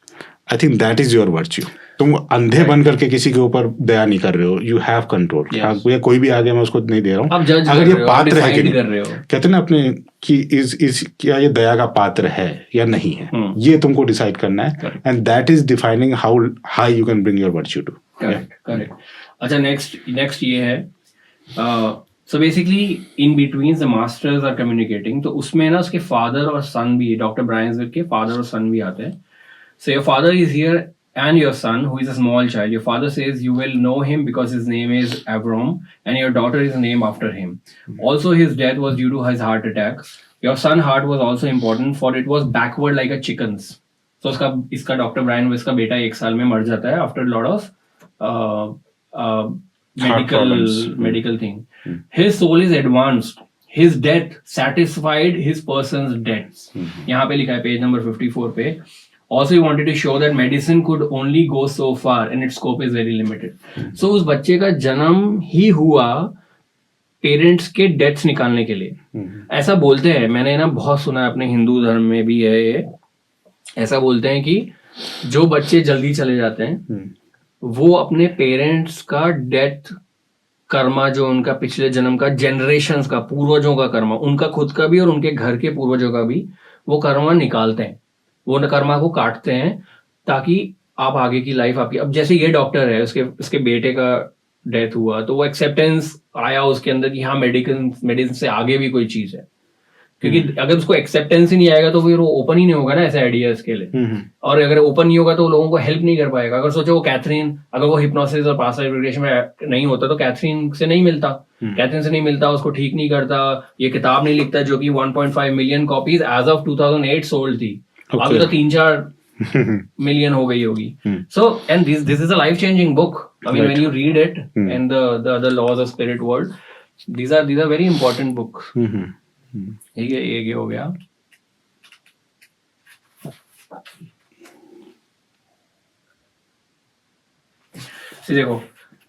I think that is your virtue. तुम अंधे बन करके किसी के ऊपर दया नहीं कर रहे हो, यू हैव कंट्रोल. कोई भी आ गया, मैं उसको नहीं दे रहा हूँ. अगर ये पात्र है कि नहीं, कहते ना अपने कि क्या ये दया का पात्र है या नहीं है, ये तुमको डिसाइड करना है, and that is defining how high you can bring your virtue to. Correct. अच्छा, नेक्स्ट ये है, so basically in between the masters are communicating, तो उसमें ना उसके फादर और सन भी, डॉक्टर ब्रायन के फादर और सन भी आते हैं. So your father is here and your son, who is a small child. Your father says you will know him because his name is Avram and your daughter is named after him. Also, his death was due to his heart attack. Your son's heart was also important, for it was backward like a chicken's. So इसका doctor Brian विस का बेटा 1 साल में मर जाता है after lot of medical thing. His soul is advanced. His death satisfied his person's debts. यहाँ पे लिखा है पेज नंबर 54 पे. Also, he wanted to show that medicine could only go so far and its scope is very limited. So, उस बच्चे का जन्म ही हुआ पेरेंट्स के डेथ्स निकालने के लिए. ऐसा बोलते हैं, मैंने ना बहुत सुना है, अपने हिंदू धर्म में भी है ये. ऐसा बोलते हैं कि जो बच्चे जल्दी चले जाते हैं वो अपने पेरेंट्स का डेथ कर्मा, जो उनका पिछले जन्म का, जनरेशंस का, पूर्वजों का कर्मा, उनका खुद का भी और उनके घर के पूर्वजों का भी, वो कर्मा निकालते हैं. वो कर्मा को काटते हैं ताकि आप आगे की लाइफ आपकी, अब जैसे ये डॉक्टर है, उसके बेटे का डेथ हुआ तो वो एक्सेप्टेंस आया उसके अंदर कि हाँ मेडिसिन से आगे भी कोई चीज है, क्योंकि अगर उसको एक्सेप्टेंस ही नहीं आएगा तो फिर वो ओपन ही नहीं होगा ना ऐसे आइडियाज के लिए, और अगर ओपन नहीं होगा तो लोगों को हेल्प नहीं कर पाएगा। अगर सोचो वो कैथरीन, अगर वो हिप्नोसिस और पास्ट लाइफ रिग्रेशन में नहीं होता तो कैथरीन से नहीं मिलता, उसको ठीक नहीं करता, ये किताब नहीं लिखता जो कि 1.5 million copies as of 2008 sold थी, अभी तो 3-4 मिलियन हो गई होगी। So and this is a life changing book, I mean, when you read it and the laws of spirit world, these are very important books. ठीक है, ये हो गया। देखो,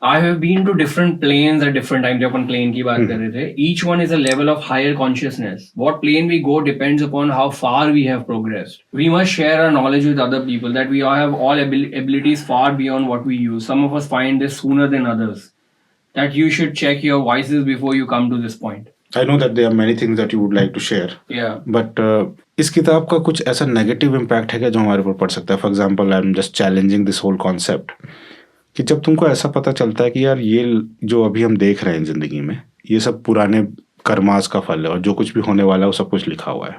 I have been to different planes at different times. जब अपन plane की बात कर रहे थे, each one is a level of higher consciousness. What plane we go depends upon how far we have progressed. We must share our knowledge with other people, that we all have all abilities far beyond what we use. Some of us find this sooner than others. That you should check your voices before you come to this point. I know that there are many things that you would like to share. Yeah. But इस किताब का कुछ ऐसा negative impact है क्या जो हमारे ऊपर पड़ सकता है? For example, I am just challenging this whole concept कि जब तुमको ऐसा पता चलता है कि यार ये जो अभी हम देख रहे हैं जिंदगी में, ये सब पुराने कर्मास का फल है और जो कुछ भी होने वाला है वो सब कुछ लिखा हुआ है,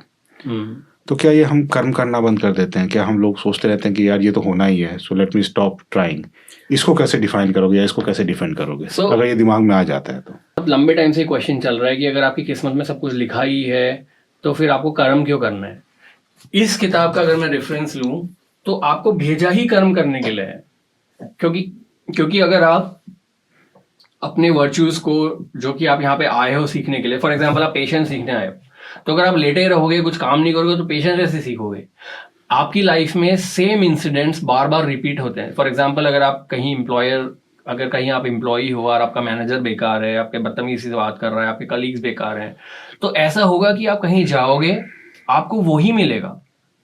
तो क्या ये हम कर्म करना बंद कर देते हैं? क्या हम लोग सोचते रहते हैं कि यार ये तो होना ही है, so let me stop trying? इसको कैसे डिफाइन करोगे या इसको कैसे डिफेंड करोगे अगर ये दिमाग में आ जाता है तो? लंबे टाइम से क्वेश्चन चल रहा है कि अगर आपकी किस्मत में सब कुछ लिखा ही है तो फिर आपको कर्म क्यों करना है? इस किताब का अगर मैं रेफरेंस लूं तो आपको भेजा ही कर्म करने के लिए है, क्योंकि अगर आप अपने वर्च्यूज को, जो कि आप यहाँ पे आए हो सीखने के लिए, फॉर एग्जांपल आप पेशेंस सीखने आए हो, तो अगर आप लेटे रहोगे, कुछ काम नहीं करोगे तो पेशेंस कैसे सीखोगे? आपकी लाइफ में सेम इंसिडेंट्स बार बार रिपीट होते हैं। फॉर एग्जांपल, अगर आप कहीं आप एम्प्लॉई हो और आपका मैनेजर बेकार है, आपके बदतमीजी से बात कर रहा है, आपके कलीग्स बेकार हैं, तो ऐसा होगा कि आप कहीं जाओगे, आपको वही मिलेगा।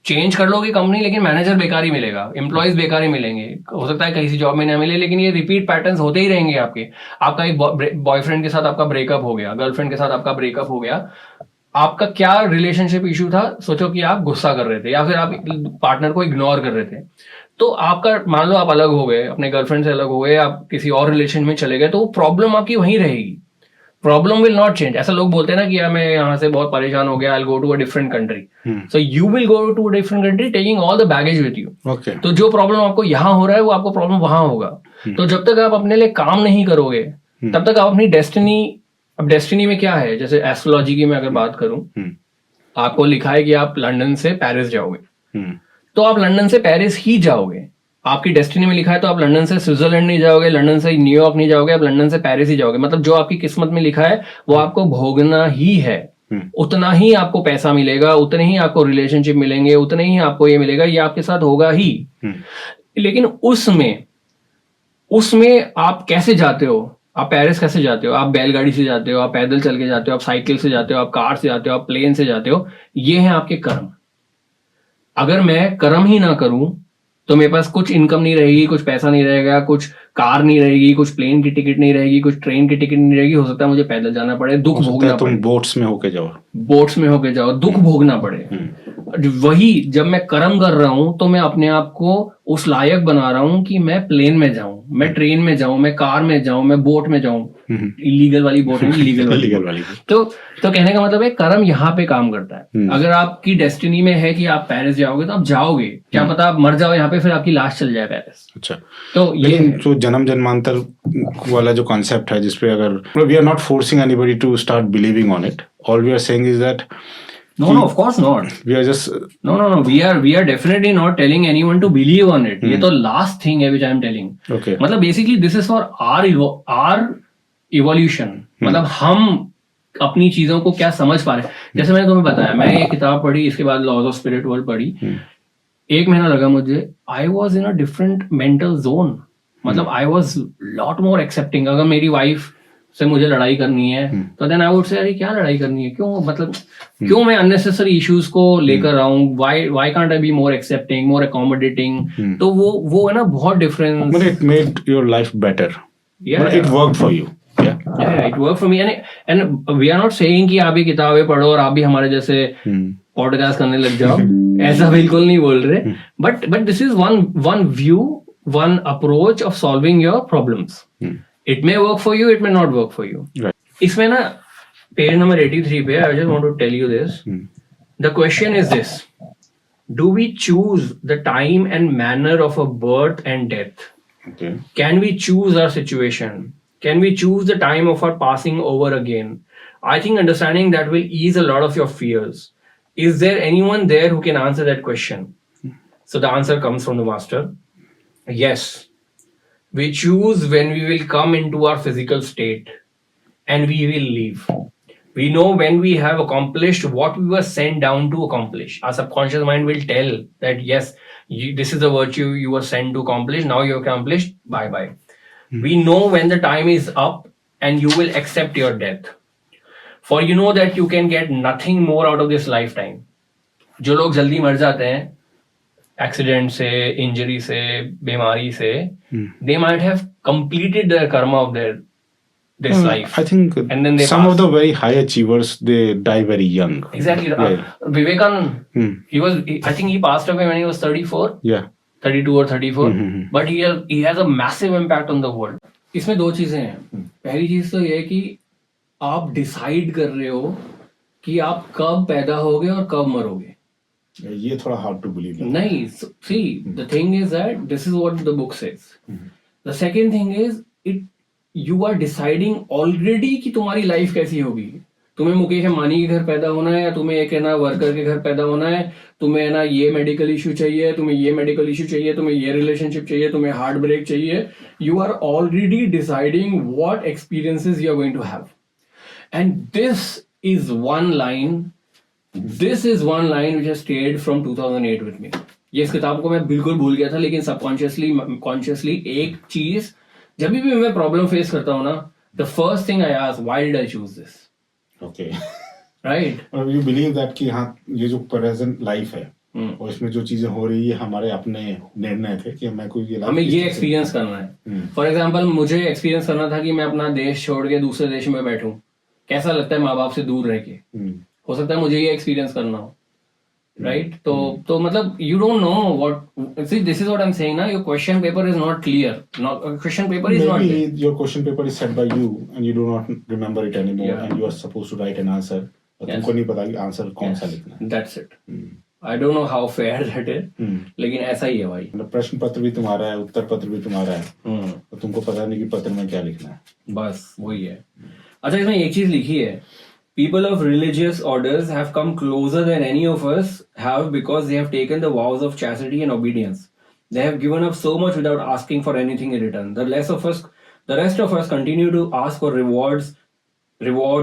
चेंज कर लोगे कंपनी, लेकिन मैनेजर बेकार ही मिलेगा, एम्प्लॉइज बेकार ही मिलेंगे, हो सकता है कहीं सी जॉब में ना मिले, लेकिन ये रिपीट पैटर्न्स होते ही रहेंगे आपके। आपका एक बॉयफ्रेंड के साथ आपका ब्रेकअप हो गया, गर्लफ्रेंड के साथ आपका ब्रेकअप हो गया, आपका क्या रिलेशनशिप इशू था? सोचो कि आप गुस्सा कर रहे थे या फिर आप पार्टनर को इग्नोर कर रहे थे, तो आपका, मान लो आप अलग हो गए, अपने गर्लफ्रेंड से अलग हो गए, आप किसी और रिलेशन में चले गए, तो प्रॉब्लम आपकी वहीं रहेगी, प्रॉब्लम विल नॉट चेंज। ऐसा लोग बोलते हैं ना कि यार मैं यहाँ से बहुत परेशान हो गया, I will go to a different country, so you will go to a different country taking all the baggage with you. तो जो प्रॉब्लम आपको यहाँ हो रहा है वो आपको प्रॉब्लम वहां होगा। तो जब तक आप अपने लिए काम नहीं करोगे तब तक आप अपनी डेस्टिनी, अब डेस्टिनी में क्या है, जैसे एस्ट्रोलॉजी की मैं अगर बात करूं, आपको लिखा है कि आप लंदन से पेरिस जाओगे, तो आप लंदन से पेरिस ही जाओगे। आपकी डेस्टिनी में लिखा है तो आप लंदन से स्विट्जरलैंड नहीं जाओगे, लंदन से न्यूयॉर्क नहीं जाओगे, आप लंदन से पेरिस ही जाओगे। मतलब जो आपकी किस्मत में लिखा है वो आपको भोगना ही है, उतना ही आपको पैसा मिलेगा, उतने ही आपको रिलेशनशिप मिलेंगे, उतने ही आपको ये मिलेगा, ये आपके साथ होगा ही। लेकिन उसमें आप कैसे जाते हो? आप पेरिस कैसे जाते हो? आप बैलगाड़ी से जाते हो, आप पैदल चल के जाते हो, आप साइकिल से जाते हो, आप कार से जाते हो, आप प्लेन से जाते हो, ये है आपके कर्म। अगर मैं कर्म ही ना करूं तो मेरे पास कुछ इनकम नहीं रहेगी, कुछ पैसा नहीं रहेगा, कुछ कार नहीं रहेगी, कुछ प्लेन की टिकट नहीं रहेगी, कुछ ट्रेन की टिकट नहीं रहेगी, हो सकता है मुझे पैदल जाना पड़े, दुख भोगना पड़े। तुम बोट्स में होके जाओ, दुख भोगना पड़े। वही जब मैं कर्म कर रहा हूं तो मैं अपने आप को उस लायक बना रहा हूं कि मैं प्लेन में जाऊं, मैं ट्रेन में जाऊं, मैं कार में जाऊं, मैं बोट में जाऊं, इलीगल वाली बोट नहीं, लीगल वाली। तो कहने का मतलब है कर्म यहाँ पे काम करता है। अगर आपकी डेस्टिनी में है कि आप पेरिस जाओगे तो आप जाओगे, क्या पता आप मर जाओ यहाँ पे, फिर आपकी लाश चल जाए पेरिस। अच्छा, तो ये तो जन्म जन्मांतर वाला जो कॉन्सेप्ट है, जिसपे अगर we are not forcing anybody to start believing on it, all we are saying is that No, of course not. We are just no. We are definitely not telling anyone to believe on it. ये तो last thing है which I am telling. Okay. मतलब basically this is for our evolution. मतलब हम अपनी चीजों को क्या समझ पा रहे हैं। जैसे मैंने तुम्हें बताया, मैं ये किताब पढ़ी, इसके बाद लॉज ऑफ स्पिरिट वर्ल्ड पढ़ी, 1 महीना लगा मुझे। I was in a different mental zone. मतलब I was lot more accepting. अगर मेरी वाइफ से मुझे लड़ाई करनी है तो देन आई वुड से, अरे क्या लड़ाई करनी है, क्यों, मतलब क्यों मैं अननेसेसरी इश्यूज को लेकर आऊं, why can't I be more accepting, more accommodating. तो वो है ना बहुत difference. It made your life better, it worked for you. It worked for me. And we are not saying कि आप भी किताबें पढ़ो और आप भी हमारे जैसे पॉडकास्ट करने लग जाओ, ऐसा बिल्कुल नहीं बोल रहे, but this is one view, one approach of solving your problems. It may work for you, it may not work for you. इसमें ना पेज नंबर 83 पे I just want to tell you this. The question is this: do we choose the time and manner of a birth and death? Okay. Can we choose our situation? Can we choose the time of our passing over again? I think understanding that will ease a lot of your fears. Is there anyone there who can answer that question? So the answer comes from the master. Yes. We choose when we will come into our physical state and we will leave. We know when we have accomplished what we were sent down to accomplish. Our subconscious mind will tell that yes, this is the virtue you were sent to accomplish. Now you accomplished. Bye bye. We know when the time is up and you will accept your death. For you know that you can get nothing more out of this lifetime. जो लोग जल्दी मर जाते हैं accident से, injury से, बीमारी से, they might have completed their karma of their this life. I think and then they some pass. of the very high achievers, they die very young. Exactly. Vivekanand, I think he passed away when he was 34, Yeah. 32 or 34, but he has a massive impact on the world. इसमें दो चीजें हैं. पहली चीज तो ये है कि आप डिसाइड कर रहे हो कि आप कब पैदा होगे और कब मरोगे. ये थोड़ा hard to believe. नहीं, see, the thing is that this is what the book says. The second thing is you are deciding already कि तुम्हारी लाइफ कैसी होगी. तुम्हें मुकेश अंबानी के घर पैदा होना है, या तुम्हें एक है ना वर्कर के घर पैदा होना है, तुम्हें है ना ये मेडिकल इशू चाहिए, तुम्हें ये मेडिकल इशू चाहिए, तुम्हें ये रिलेशनशिप चाहिए, तुम्हें हार्ट ब्रेक चाहिए. You are already deciding what experiences you are going to have. And this is one line which has stayed from 2008 with me. ये इस किताब को मैं बिल्कुल भूल गया था, लेकिन सबकॉन्शियसली कॉन्शियसली एक चीज जब भी मैं प्रॉब्लम फेस करता हूँ ना, the first thing I ask, why did I choose this? Okay, right. और यू बिलीव दैट कि हाँ, ये जो प्रेजेंट लाइफ है और इसमें जो चीजें हो रही है हमारे अपने निर्णय थे कि हमें कोई हमें ये एक्सपीरियंस करना है. फॉर एग्जांपल मुझे एक्सपीरियंस करना था कि मैं अपना देश छोड़ के दूसरे देश में बैठूं. कैसा लगता है माँ बाप से दूर रह के. हो सकता है मुझे ये एक्सपीरियंस करना हो. राइट. तो मतलब you don't know what. See, this is what I am saying ना, your question paper is not clear. Question paper is not, your question paper is set by you and you do not remember it anymore and you are supposed to write an answer, और तुमको नहीं पता कि answer कौन सा लिखना है. That's it. I don't know how fair that is, लेकिन ऐसा ही है भाई. प्रश्न पत्र भी तुम्हारा है, उत्तर पत्र भी तुम्हारा है, और तुमको पता नहीं कि पत्र में क्या लिखना है. बस वही है. अच्छा, इसमें एक चीज लिखी है: people of religious orders have come closer than any of us have because they have taken the vows of chastity and obedience. They have given up so much without asking for anything in return. The rest of us continue to ask for rewards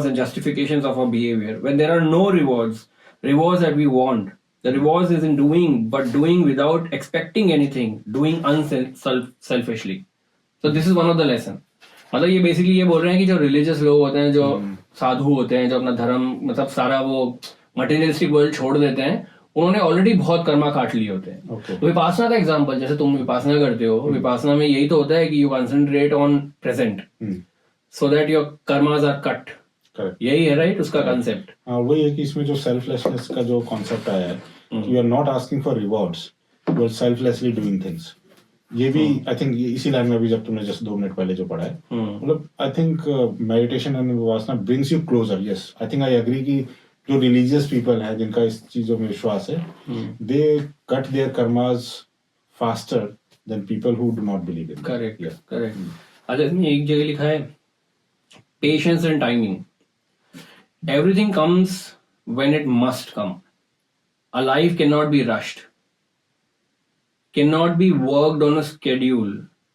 and justifications of our behavior. When there are no rewards that we want, the rewards isn't doing, but doing without expecting anything, doing selfishly. So this is one of the lessons. मतलब ये basically ये बोल रहे हैं कि जो religious लोग होते हैं, जो साधु होते हैं, जो अपना धर्म मतलब सारा वो मटेरियलिस्टिक वर्ल्ड छोड़ देते हैं, उन्होंने ऑलरेडी बहुत कर्मा काट लिए होते हैं. तो विपासना का एग्जांपल, जैसे तुम विपासना करते हो, विपासना में यही तो होता है कि you concentrate on present so that your karmas are cut. यही है राइट उसका कंसेप्ट. वही है कि इसमें जो सेल्फलेसनेस का जो कॉन्सेप्ट आया है, you are not asking for rewards, you are selflessly doing things. ये भी आई थिंक इसी लाइन में भी जब तुमने जस्ट 2 मिनट पहले जो पढ़ा है, मतलब I think meditation and Vipassana brings you closer. Yes, I think I agree कि जो रिलीजियस पीपल है जिनका इस चीजों में विश्वास है, they cut their karmas faster than people who do not believe in. Correct, correct. अच्छा, इसमें एक जगह लिखा है patience and timing. Everything comes when it must come. A life can not be rushed, cannot be worked on a schedule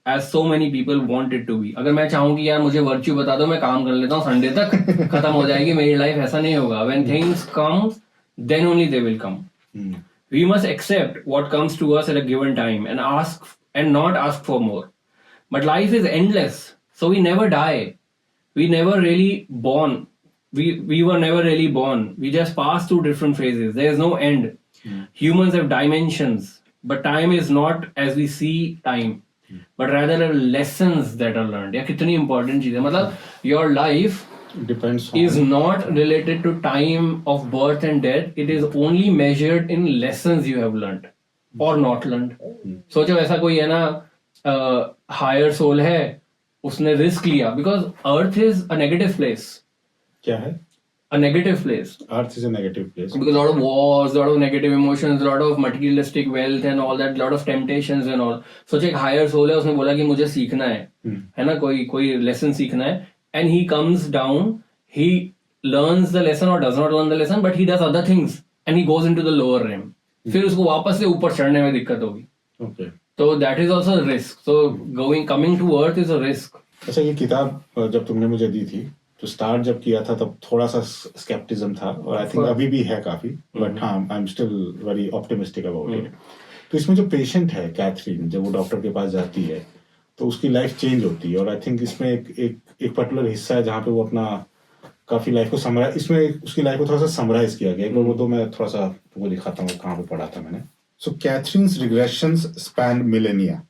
as so many people want it to be. अगर मैं चाहूँ कि यार मुझे वर्च्यू बता दो, मैं काम कर लेता हूँ, संडे तक खत्म हो जाएगी मेरी लाइफ, ऐसा नहीं होगा. When things come, then only they will come. We must accept what comes to us at a given time and not ask for more. But life is endless, so we never die. We never really born. We were never really born. We just pass through different phases. There is no end. Humans have dimensions. But time is not as we see time, but rather lessons that are learned. या कितनी important चीज है. मतलब your life Depends on is not related to time of birth and death. It is only measured in lessons you have learned or not learned. सोचो ऐसा कोई है ना, हायर सोल है, उसने रिस्क लिया, because earth is a negative place. क्या है? A negative place. Earth is a negative place. Because a lot of wars, a lot of negative emotions, a lot of materialistic wealth and all that, a lot of temptations and all. सोचो एक higher soul है, उसने बोला कि मुझे सीखना है ना, कोई lesson सीखना है, and he comes down, he learns the lesson or does not learn the lesson, but he does other things and he goes into the lower realm. फिर उसको वापस से ऊपर चढ़ने में दिक्कत होगी. Okay. So that is also a risk. So coming to earth is a risk. अच्छा, ये किताब जब तुमने मुझे दी थी तो स्टार्ट जब किया था तब थोड़ा सा स्केप्टिज्म था, और आई थिंक अभी भी है काफी, बट हाँ, I am still very optimistic about it. तो इसमें जो पेशेंट है कैथरीन, जब वो डॉक्टर के पास जाती है तो उसकी लाइफ चेंज होती है, और आई थिंक इसमें एक पर्टिकुलर हिस्सा है जहाँ पे वो अपना काफी लाइफ को समराइज, इसमें उसकी लाइफ को थोड़ा सा समराइज किया गया. एक बार वो तो मैं थोड़ा सा तुमको दिखाता हूँ कहाँ पे पढ़ा था मैंने. So Catherine's regressions span millennia.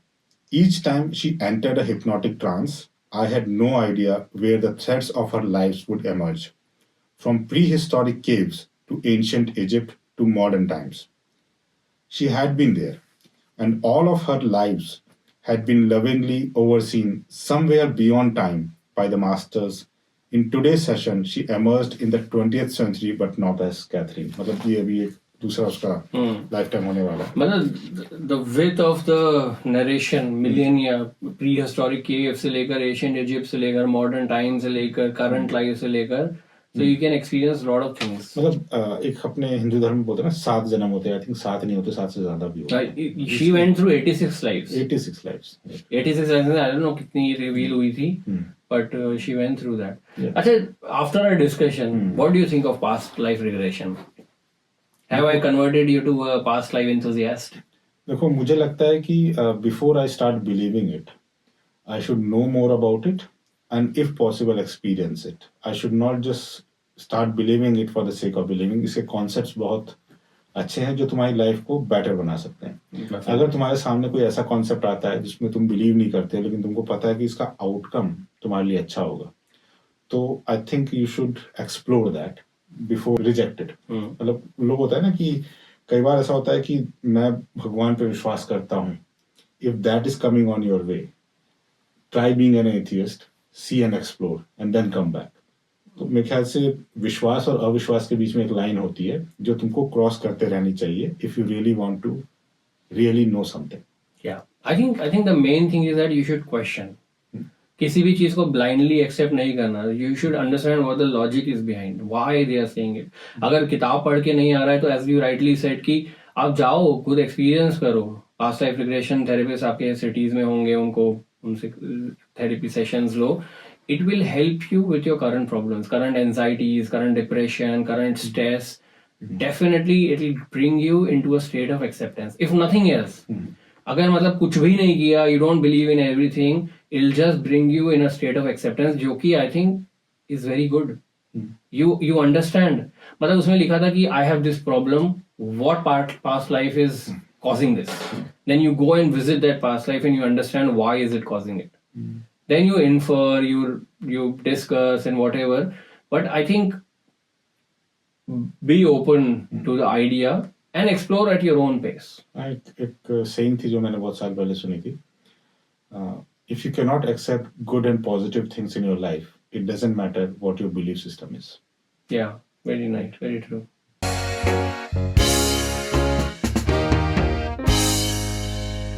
Each time she entered a hypnotic trance, I had no idea where the threads of her lives would emerge, from prehistoric caves to ancient Egypt to modern times. She had been there, and all of her lives had been lovingly overseen somewhere beyond time by the masters. In today's session, she emerged in the 20th century, but not as Catherine. मतलब ये अभी एक दूसरा उसका life time होने वाला है. मतलब the width of the narration, millennia, prehistoric cave से लेकर ancient Egypt से लेकर modern time से लेकर current life से लेकर, so you can experience lot of things. मतलब एक अपने हिंदू धर्म में बोलते हैं ना 7 जन्म होते हैं. आई थिंक 7 नहीं होते, 7 से ज्यादा भी होते. She went through 86 lives. 86 lives. 86 lives, I don't know कितनी reveal हुई थी, but she went through that. Yeah. अच्छा, after our discussion, what do you think of past life regression? Have I converted you to a past life enthusiast? देखो, मुझे लगता है कि before I start believing it, I should know more about it and if possible experience it. I should not just start believing it for the sake of believing. इसके concepts बहुत अच्छे हैं जो तुम्हारी लाइफ को बेटर बना सकते हैं. अगर तुम्हारे सामने कोई ऐसा कॉन्सेप्ट आता है जिसमें तुम बिलीव नहीं करते, लेकिन तुमको पता है कि इसका आउटकम तुम्हारे लिए अच्छा होगा, तो I think you should explore that before rejected. मतलब लोग होता है ना कि कई बार ऐसा होता है कि मैं भगवान पे विश्वास करता हूँ. If that is coming on your way, try being an atheist, see and explore and then come back. तो मेरे ख्याल से विश्वास और अविश्वास के बीच में एक लाइन होती है जो तुमको क्रॉस करते रहनी चाहिए if you really want to really know something. Yeah, I think the main thing is that you should question. किसी भी चीज को blindly accept नहीं करना. You should understand what the logic is behind, why they are saying it. अगर किताब पढ़ के नहीं आ रहा है तो as you rightly said कि आप जाओ, खुद एक्सपीरियंस करो. पास्ट लाइफ रिग्रेशन थेरेपिस्ट आपके सिटीज में होंगे, उनसे therapy sessions low. It will help you with your current problems, current anxieties, current depression, current stress. Definitely it will bring you into a state of acceptance, if nothing else. अगर मतलब कुछ भी नहीं किया, you don't believe in everything, it'll just bring you in a state of acceptance, जो कि I think is very good. You understand. मतलब उसमें लिखा था कि I have this problem, what past life is causing this. Then you go and visit that past life and you understand why is it causing it. Then you infer, you discuss and whatever. But I think be open to the idea and explore at your own pace. एक saying थी जो मैंने बहुत साल पहले सुनी थी. If you cannot accept good and positive things in your life, it doesn't matter what your belief system is. Yeah, very nice, very true.